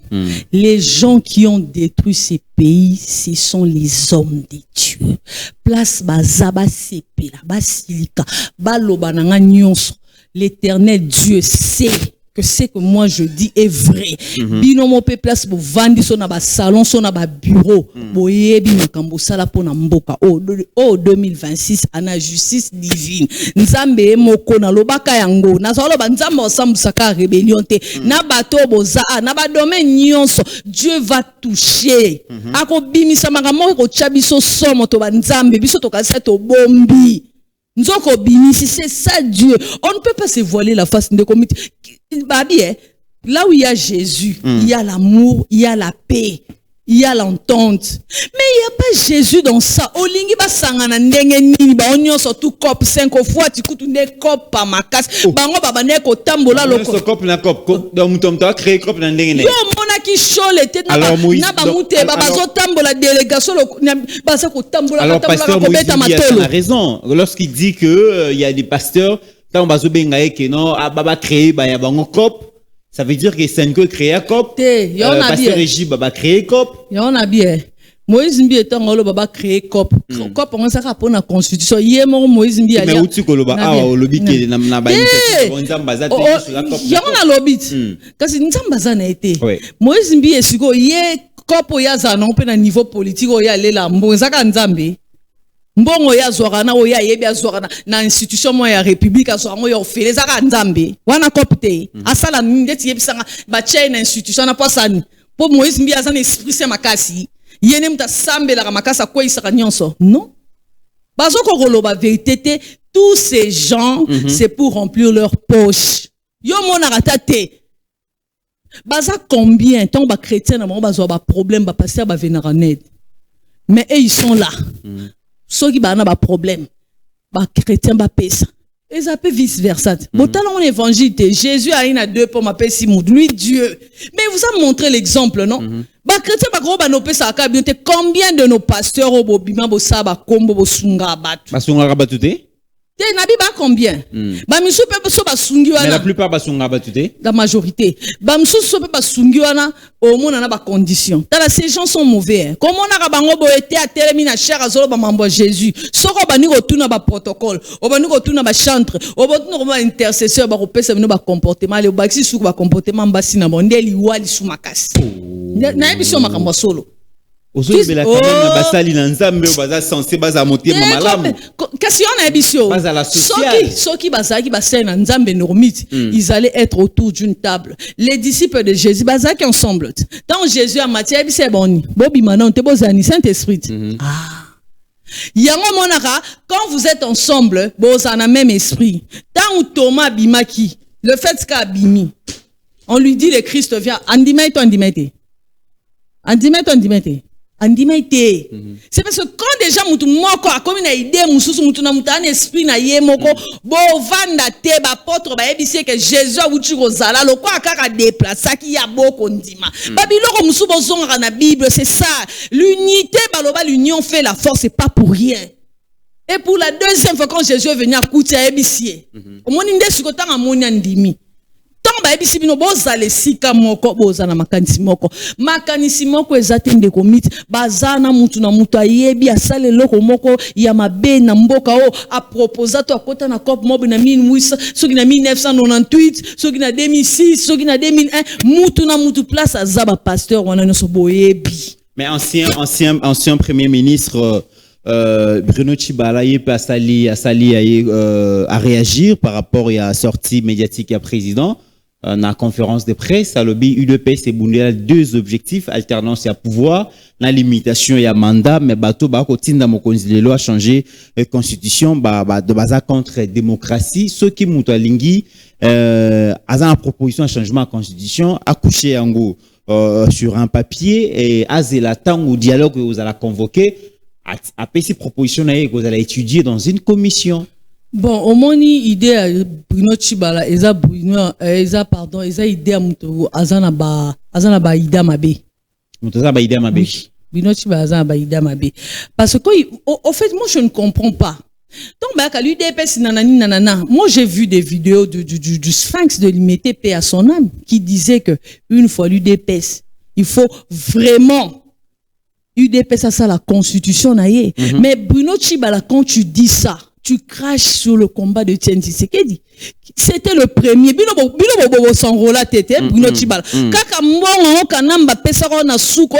Les gens qui ont détruit ces pays, ce sont les hommes de Dieu. Place Bazaba Sepela, Basilika, Balobananga Nyonso. L'Éternel Dieu sait que ce que moi je dis est vrai. Binomo pe place pour vendre son aba salon, son aba bureau. Boyebi makambo sala pona mboka. Oh 2026 ana justice divine. Nzambe moko na lobaka yango. Na solo ba nzambe osambusaka rébellion te. Na bato boza na ba domaine nyonso. Dieu va toucher. Ako bimisa makambo ko chabiso somo to ba nzambe biso to kasa to bombi. Nzoko binisi, c'est ça Dieu. On ne peut pas se voiler la face de comité. Là où il y a Jésus, il y a l'amour, il y a la paix, il y a l'entente. Mais il n'y a pas Jésus dans ça. Olingi ba sangana ndenge nini ba onyo surtout cop 5 fois tu coûtes une cop pa makas. Bango baba ne ko tambola loko. Ce cop na cop donc mutom to créer cop na ndenge ne. Yo mona ki show le tête na ba mute baba zo tambola délégation ba sa ko tambola alors pasteur Moïse a raison lorsqu'il dit que il y a des pasteurs tant bazo benga que non baba créer ba ya bango cop. Ça veut dire que Senko créé un COP. Pasteur Régis Baba créé COP. On a bien. Moïse Mbi est en Olo Baba créé COP. COP on s'est rappelé la constitution. Hier Moïse Mbi a. Mais où tu coloba au lobby qui na ba initiative on zamba za te sur la COP. Il y a un lobby. Parce que nzamba za na été. Moïse Mbi est suko hier COP ya za na pe na niveau politique o ya lela mbonza ka nzambe. Mbongo ya zorana o ya yebi ya zorana na institution mo ya république azongo yo fele zaka nzambe wana kopte asala ndeti yebisanga ba chain institution na pasani po Moïse Mbi azana esprit se makasi yene mta sambela ka makasa ko isaka nyonso non bazoko koloba vérité tous ces gens c'est pour remplir leur poche yo mona ratate baza combien tant ba chrétien na mo bazo ba problème ba pasteur ba venir en aide mais eux ils sont là. Ceux qui ont un problème, les chrétiens ont ça. Et ça peut vice-versa. Dans l'évangile, Jésus a une deux pour m'appeler Simon, lui Dieu. Mais vous avez montré l'exemple, non? Les chrétiens ont ça. Combien de nos pasteurs ont bobima bosaba kombo bosunga batu? Basunga rabatute? Nabi ba combien? Mais la plupart basunga batute? La majorité. Bamsou sope basungi wana au monde na ba condition. Ces gens sont mauvais. Comment on a bango bo été à terminer cher azolo ba mambo Jésus. Soko bani ko tuna ba protocole, o bani ko tuna ba chantre, o bani ko ba intercesseur ba ko pesa no ba comportement le ba si su ba comportement mbasi na mondeli wali su makasi. Na ebiso makambo solo. Ozo bela quand même na basali na nzambe o baza censé baza moté malamu. Question na ebisio. Baza la sociale. Soki bazaki basali na nzambe normite, ils allaient être autour d'une table. Les disciples de Jésus bazaki ensemble. Tant Jésus a Matthieu ebise boni. Bobi manon te bozani Saint-Esprit. Yango monaka quand vous êtes ensemble, bozana même esprit. Tant Thomas bimaki, le fait qu'a bimi. On lui dit le Christ vient andimete. C'est parce que quand déjà mutu moko a comme une idée mususu mutu na mutu an esprit na ye moko bo vanda te ba apôtre ba ebisi que Jésus a wuti kozala loko akaka déplacer ki ya boko ndima ba biloko musu bozonga na Bible c'est ça l'unité baloba l'union fait la force c'est pas pour rien. Et pour la deuxième fois quand Jésus est venu à Kouti à ebisi omoni nde sikotanga moni andimi tant ba ebisi bino bozale sika moko bozana makanisi moko ezate ndeko miti bazana mutu na mutu ayebi asale loko moko ya mabe na mboka o a proposa to akota na COP mob na 1800 soki na 1998 soki na 2006 soki na 2001 mutu na mutu place azaba pasteur wana nyoso boyebi. Mais ancien premier ministre Bruno Tshibala a réagir par rapport à la sortie médiatique à président. la conférence de presse, à l'objet UDPS et Bundela, 2 objectifs, alternance et pouvoir, la limitation et mandat, mais bateau, kotinda mokonzi lelo a changé la constitution, de base contre démocratie, ceux qui moutent à lingui, la proposition de changement de constitution, accouché en gros, sur un papier, et à zélatan ou dialogue que vous allez convoquer, à ces propositions que vous allez étudier dans une commission. Bon, au moins idée Bruno Tshibala, eza idée muto azana ba idée mabe. Muto za ba idée mabe. Bruno Tshibala azana ba idée mabe. Parce que au fait moi je ne comprends pas. Donc bah quand l'UDPS nanana, moi j'ai vu des vidéos du Sphinx de l'imité paix à son âme qui disait que une fois l'UDPS, il faut vraiment UDPS à ça la constitution naie. Mais Bruno Tshibala quand tu dis ça, tu craches sur le combat de Tiens Tshisekedi. C'était le premier. Bino bobo s'enrola tete Bruno Tshibala. Kaka mbongo kanamba pesa ko na suko.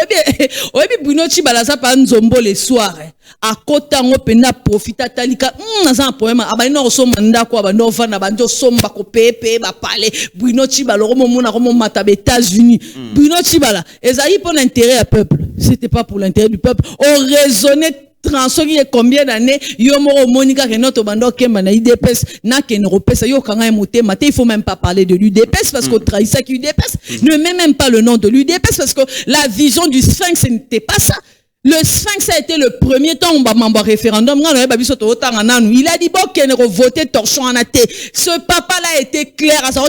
Obi Bruno Tshibala ça pa nzombo les soirs. A kota ngo pena profita talika. Na za poema abano soma ndako abano vana banjo somba ko pepe ba pale. Bruno Tshibala ko mona ko mata be États-Unis. Bruno Tshibala ezali pour l'intérêt du peuple. C'était pas pour l'intérêt du peuple. On raisonnait transfert combien d'années yomoro monika que notre bando kemba na UDPS na ken repesa yo kanga moté maté il faut même pas parler de l'UDPS parce qu'on trahit ça qui UDPS ne met même pas le nom de l'UDPS parce que la vision du Sphinx n'était pas ça. Le Sphinx a été le premier temps où on a référendum. Il a dit bon qu'il a voté torchon en athée. Ce papa-là a été clair à sa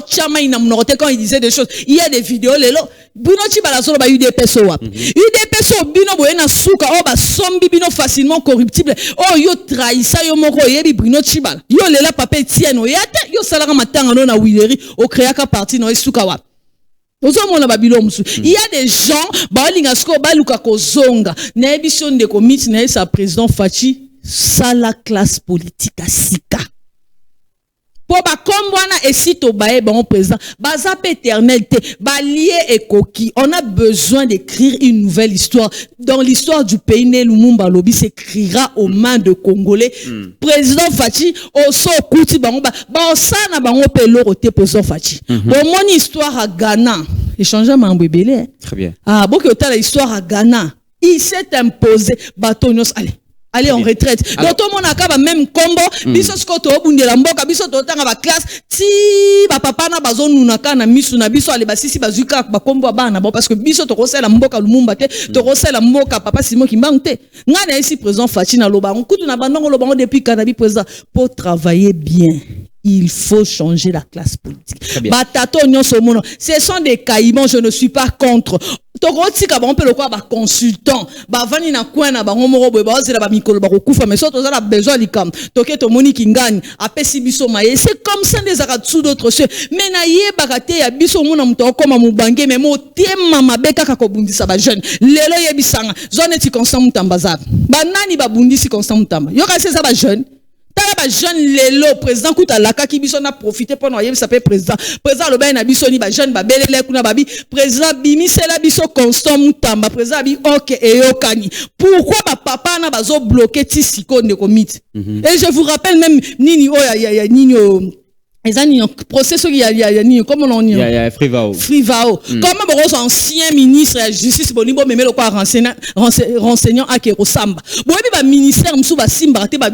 quand il disait des choses. Il y a des vidéos, les lots. Bruno Tshibala solo ba UDPS wa. UDPS bino boyena suka o ba sombi bino facilement corruptible. Oh yo trahissa yo moko yebi Bruno Tshibala. Yo lela papa Etienne yata yo salaka matanga no na Wileri o créaka parti no suka wa. Il y a des gens, baluka kozonga, na émission de comité na sa président Fachi, ça la classe politique à sika. Pour ba kombwana et sito bae bon président, bazap éternalité, ba lié et coquille. On a besoin d'écrire une nouvelle histoire. Dans l'histoire du pays né Lumumba Lobi s'écrira aux mains de Congolais. Président Fachi, au so kuti bango ba osana bango pelo roté président Fachi. Bon mon histoire à Ghana, échanger mambébélé. Très bien. Ah, bon que t'as l'histoire à Ghana, il s'est imposé batonios allez en retraite. Donc tout le monde a même combo. Biso skoto obunde la mboka biso totanga ba classe ti ba papa na bazo nunaka na misu na biso ale basisi bazuka ba combo bana bon parce que biso to kosela mboka Lumumba te to kosela mboka papa Simon Kimbangu te. Ngana ici président Fatina loba on kutu na bandongo loba on depuis Kanabi président pour travailler bien. Il faut changer la classe politique. Ce sont des caïmans, je ne suis pas contre. Tokoti ka on peut le quoi ba consultant ba vani na kwena ba ngomoro boy ba zela ba mikolo ba kokufa mais surtout ça a besoin likam toke to moni kingani apesi biso maye c'est comme ça des akatsu d'autres choses mais na ye bakate ya biso mona muto koma mubange mais mo tema mabeka ka ko bundisa ba jeune lelo ye bisanga zone ti constant mutamba za ba nani ba bundisi constant mutamba yo ka c'est ça ba jeune. Tala jeune lelo président kuta laka ki biso na profiter pour noyer ça peut président le bain na biso ni ba jeune ba belele kuna babi président bimi c'est la biso constant mutamba président bi OK et yokani pourquoi ba papa na bazo bloquer ti siko ne komite et je vous rappelle même nini ya nini procès il y a nini comment on dit Frivao comment bon ancien ministre de la justice bonimbo memelo quoi renseignant à Kerosamba boyebi ba ministère msu ba simba te ba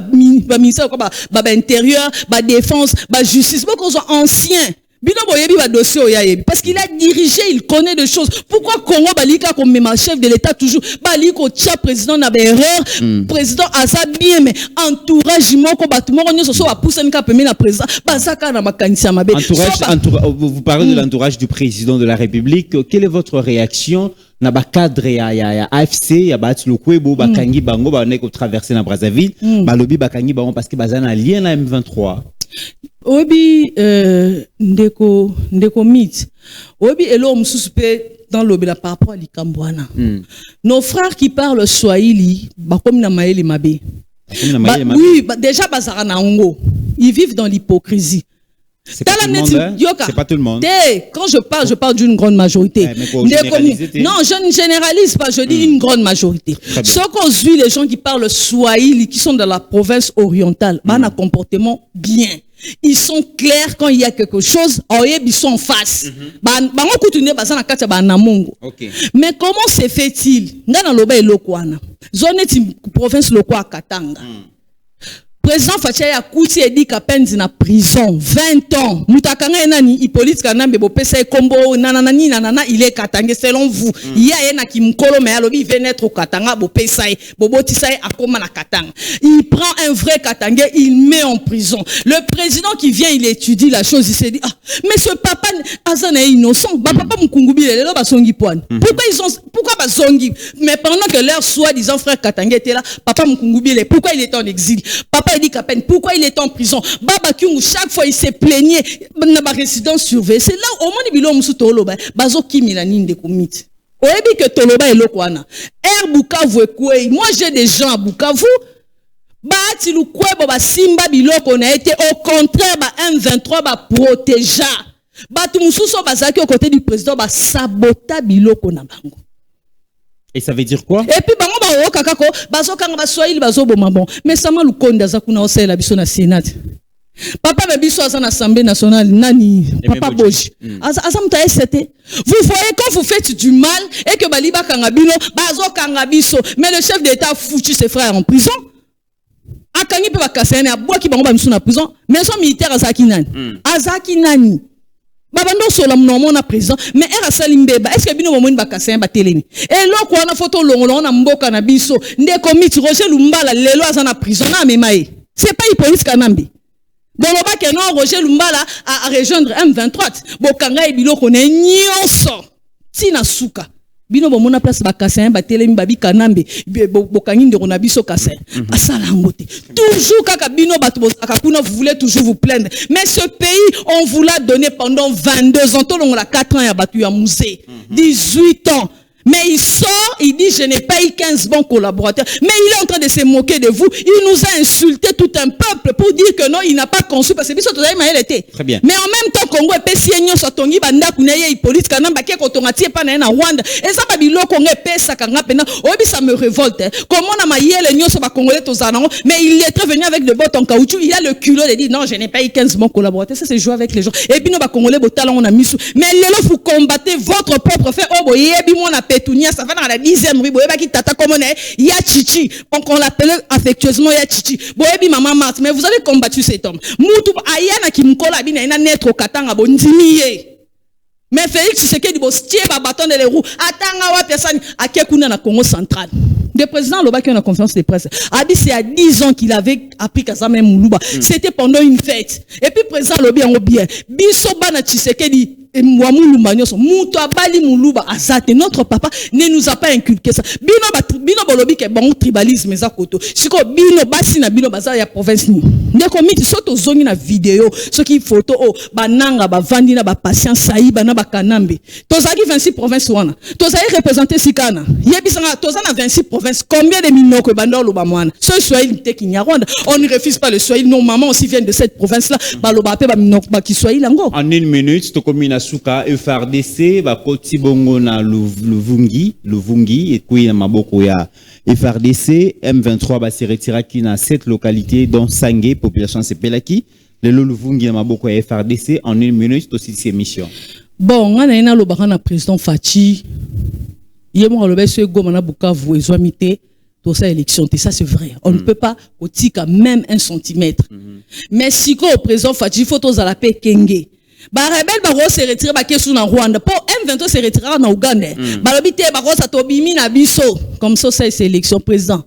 ministère quoi ba intérieur ba défense ba justice beaucoup sont anciens. Bino boyebi ba dossier oyayebi parce qu'il a dirigé, il connaît des choses. Pourquoi Congo balika comme même chef de l'état toujours baliko tia président na erreur président asa bien mais entourage moko batimo nyo so ba pousse nka pemé na président bazaka na makanisa mabe. Vous parlez de l'entourage du président de la République. Quelle est votre réaction na ba cadre ya AFC ya ba tlukwebo ba kangi bango ba neko traverser na Brazzaville ba lobi ba kangi bango parce que bazana lien na M23. Obi ndeko mit obi elo msusupe dans l'obéla par rapport à l'Ikambouana. Nos frères qui parlent Swahili ba comme na maeli mabe. Oui, déjà bazara na ngo. Ils vivent dans l'hypocrisie. C'est pas tout le monde, hein? C'est pas tout le monde. Quand je parle d'une grande majorité. Non, je ne généralise pas, je dis une grande majorité. Ce qu'on suit les gens qui parlent Swahili, qui sont dans la province orientale, un comportement bien. Ils sont clairs quand il y a quelque chose, ils sont en face. Mais comment se fait-il? Ngana loba elokwana. Zone province lokwa Katanga. Président Fatia ya kuti edi kapenzi na prison 20 ans. Mutakanga nani Hippolyte Kanambe bo pesa kombo nanana il est Katanga selon vous. Il y a ena ki mkolo me alobi veut naître au Katanga bo pesa bo botisa akoma na Katanga. Il prend un vrai Katanga, il met en prison. Le président qui vient, il étudie la chose, il se dit mais ce papa azana est innocent. Ba papa mukungubi lelo ba songi poane. Pourquoi ba songi? Mais pendant que leur soi-disant frère Katanga était là, papa mukungubi pourquoi il était en exil? Papa dit qu'à peine pourquoi il est en prison. Baba Kyungu chaque fois il s'est plaigné na ba résidence surveillée. C'est là au moment bilo musu toloba bazo kimilani de komite. Oyebi que toloba elokwana. Bukavu ekwe. Moi j'ai des gens à Bukavu. Bati lukwe ba simba biloko na été au contraire ba M23 ba protéger. Batu mususo bazaki au côté du président ba sabota biloko na bango. Et ça veut dire quoi? Et puis bango ba o kakako bazo kanga ba swahili bazo boma bon. Mais sama lukonda za kuna osela biso na Sénat. Papa be biso à l'Assemblée nationale nani papa Boji. Asa muta ST. Vous voyez quand vous faites du mal et que baliba kanga bino bazo kanga biso mais le chef d'État foutu ses frères en prison. Akangi pe ba kasene abwa ki bango ba biso na prison. Maison militaire azaki nani? Azaki nani? Babando sola mona président mais era salimbeba est-ce que bino momoni bakassin ba teleni et loko wana photo longolo na mboka na biso ndeko miti Roger Lumbala lelo aza na prison na memaye c'est pas Hippolyte Kanambe boloba ke non Roger Lumbala a rejoindre M23 bokanga e biloko ne nyonso tina suka bino bomona place bakassin ba telemi babi Kanambe bokangi ndeko na biso kassin basala ngote toujours kaka bino bato bozaka kuna vous voulez toujours vous plaindre mais ce pays on vous l'a donné pendant 22 ans tout long la 4 ans ya batu ya musée 18 ans. Mais il sort, il dit je n'ai pas eu 15 bons collaborateurs. Mais il est en train de se moquer de vous. Il nous a insulté tout un peuple pour dire que non, il n'a pas conçu parce que biso tozaï maël était. Très bien. Mais en même temps Congo est pessignon sur tongi banda kunaye Hippolyte Kanamba qui kotongatie pa na Rwanda. Et ça babilo Congo pesa kanga pena. Obi ça me révolte. Comment na maïel nyo so ba congolais tozanango mais il est venu avec de bottes en caoutchouc, il a le culot de dire non, je n'ai pas eu 15 bons collaborateurs. Ça c'est jouer avec les gens. Et puis nous ba congolais botalon on a mis sous. Mais lelo vous combattez votre propre fait. Oh boye bi mo na Pétunia, ça va dans la 10e rue, boyeba qui tata comme on est, ya Chichi, on l'appelle affectueusement ya Chichi. Boyebi maman Marthe, mais vous avez combattu cet homme. Moutou ayana ki mkola bina ina netro katanga bondimiye. Mais Félix Tshisekedi bo stie ba bâton de les roues, atanga wa personne akekuna na Congo central. Le président Loba qui a une conférence de presse a dit c'est à 10 ans qu'il avait appris Kazame Moulouba. C'était pendant une fête. Et puis président Lobi en bien. Biso bana Tshisekedi notre papa ne nous a pas inculqué ça. Bino bolobi ke bon tribalisme za koto. Siko bino basi na bino baza ya province ni. Ndeko miti soto zongi na vidéo, ce qui photo bananga ba vandi na ba patient saïba na ba kanambe. Tozaki 26 provinces wana. Tozaki représenter sikana. Yebisanga tozana 26 provinces. Combien de minoko banda loba mwana. Ce Swahili te Kinyarwanda. On ne refuse pas le Swahili. Nos mamans aussi viennent de cette province là. Ba loba pe ba minoko ba ki Swahili lango. En une minute, to komina suka FRDC ba koti bongo na Luvungi et puis na maboko ya FRDC M23 ba se retira ki na 7 localités dont Sangé population sepelaki le Luvungi na maboko ya FRDC en une minute aussi ces missions. Bon ngana ina lo bakana président Fachi yemo lo beso goma na Bukavu ezwamite to sa élection ça c'est vrai on ne peut pas otika même un centimètre mais si ko président Fachi faut to za la paix kenge. Ba rebelle ba se retire ba kesu na Rwanda pour M23 se retire na Ouganda ba lobité ba sa tobimi na biso comme ça c'est élection président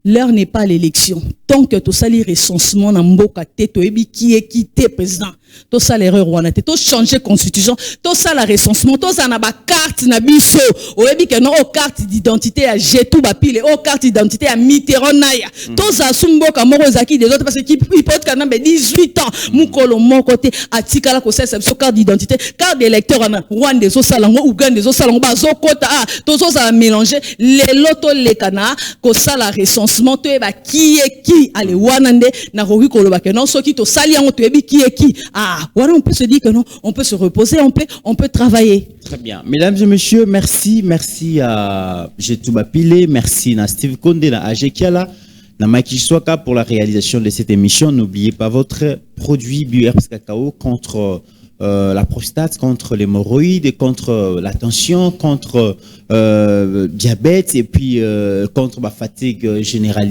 l'heure n'est pas l'élection tant que tout ça les recensement na mboka te to ebi qui est quitté président tout ça l'erreur Rwanda te to changer constitution tout ça la recensement tout ça na ba carte na biso o ebi que non carte d'identité à Jetou ba pile carte d'identité à Mitterrand naya tout ça sumboka moko zaki des autres parce que Hippolyte Kanambe 18 ans mukolo moko te atikala ko ça carte d'identité carte d'électeur na Rwanda zo salango Ouganda zo salango ba zo kota tout ça mélanger les loto les kana ko ça la recensement to eba qui est qui allez wanande na roki koloba que non soki to sali yango to ebi qui est qui voilà on peut se dire que non on peut se reposer on peut travailler. Très bien. Mesdames et messieurs, merci à Jetou Bapile, merci à Steve Konde, à Ajekiala. Namakiswaka, pour la réalisation de cette émission, n'oubliez pas votre produit BioHerbs Cacao contre la prostate, contre l'hémorroïde, contre la tension, contre diabète et puis contre la fatigue générale.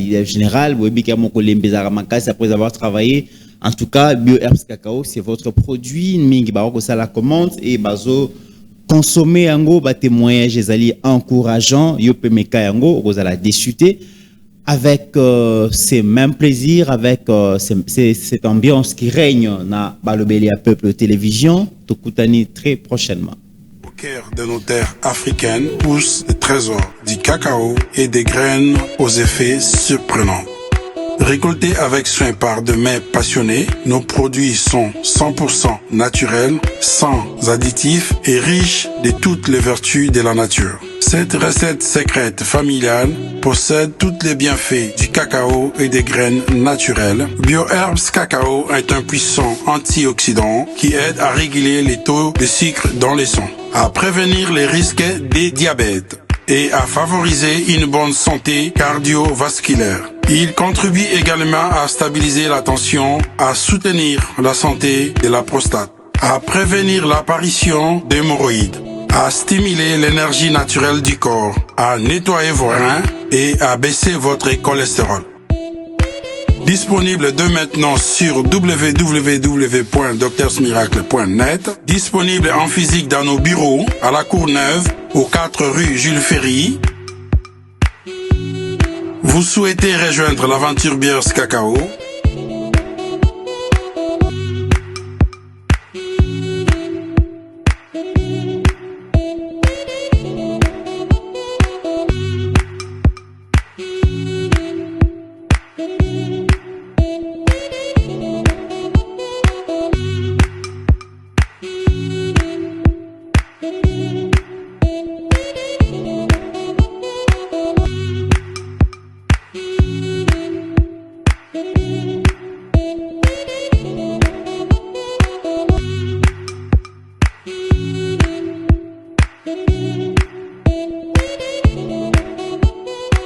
Après avoir travaillé, en tout cas, BioHerbs Cacao, c'est votre produit. Mingi baroko ça la commande et bazo consommer yango ba témoignage ezali encourageant. Yope meka yango ozala déchuté avec ces mêmes plaisirs, avec cette ambiance qui règne dans Balobeli à Peuple Télévision, Tokutani très prochainement. Au cœur de nos terres africaines poussent des trésors, du cacao et des graines aux effets surprenants. Récoltés avec soin par de mains passionnées, nos produits sont 100% naturels, sans additifs et riches de toutes les vertus de la nature. Cette recette secrète familiale possède tous les bienfaits du cacao et des graines naturelles. BioHerbs Cacao est un puissant antioxydant qui aide à réguler les taux de sucre dans le sang, à prévenir les risques des diabètes et à favoriser une bonne santé cardiovasculaire. Il contribue également à stabiliser la tension, à soutenir la santé de la prostate, à prévenir l'apparition d'hémorroïdes, à stimuler l'énergie naturelle du corps, à nettoyer vos reins et à baisser votre cholestérol. Disponible dès maintenant sur www.docteursmiracle.net. Disponible en physique dans nos bureaux, à la Courneuve, aux 4 rue Jules Ferry. Vous souhaitez rejoindre l'aventure BioHerbs Cacao?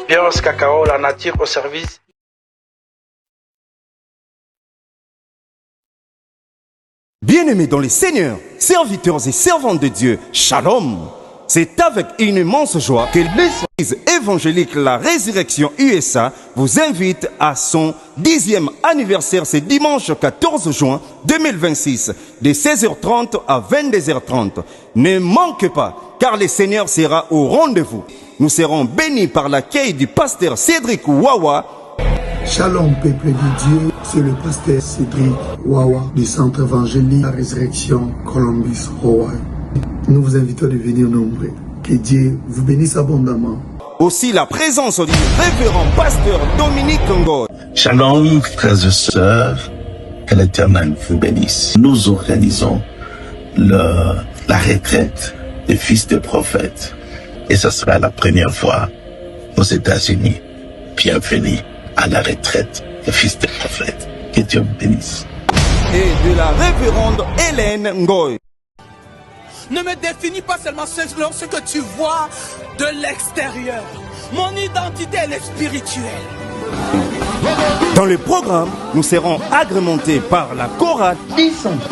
BioHerbs Cacao, la nature au service. Bien-aimés dans les seigneurs, serviteurs et servantes de Dieu, Shalom. C'est avec une immense joie que l'Église évangélique La Résurrection USA vous invite à son 10e anniversaire ce dimanche 14 juin 2026 de 16h30 à 22h30. Ne manquez pas, car le Seigneur sera au rendez-vous. Nous serons bénis par l'accueil du pasteur Cédric Wawa. Shalom peuple de Dieu, c'est le pasteur Cédric Wawa du centre évangélique La Résurrection Columbus, Hawaii. Nous vous invitons de venir nombreux. Que Dieu vous bénisse abondamment. Aussi la présence du révérend pasteur Dominique Ngo. Shalom frères et sœurs, que l'Éternel vous bénisse. Nous organisons la retraite des fils de prophètes. Et ce sera la première fois aux États-Unis. Bienvenue à la retraite des fils de prophètes. Que Dieu vous bénisse. Et de la révérende Hélène Ngoy. Ne me définis pas seulement selon ce que tu vois de l'extérieur. Mon identité, elle est spirituelle. Dans le programme, nous serons agrémentés par la chorale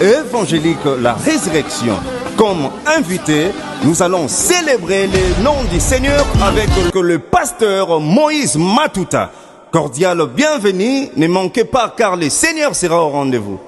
évangélique La Résurrection. Comme invité, nous allons célébrer le nom du Seigneur avec le pasteur Moïse Matuta. Cordial bienvenue, ne manquez pas car le Seigneur sera au rendez-vous.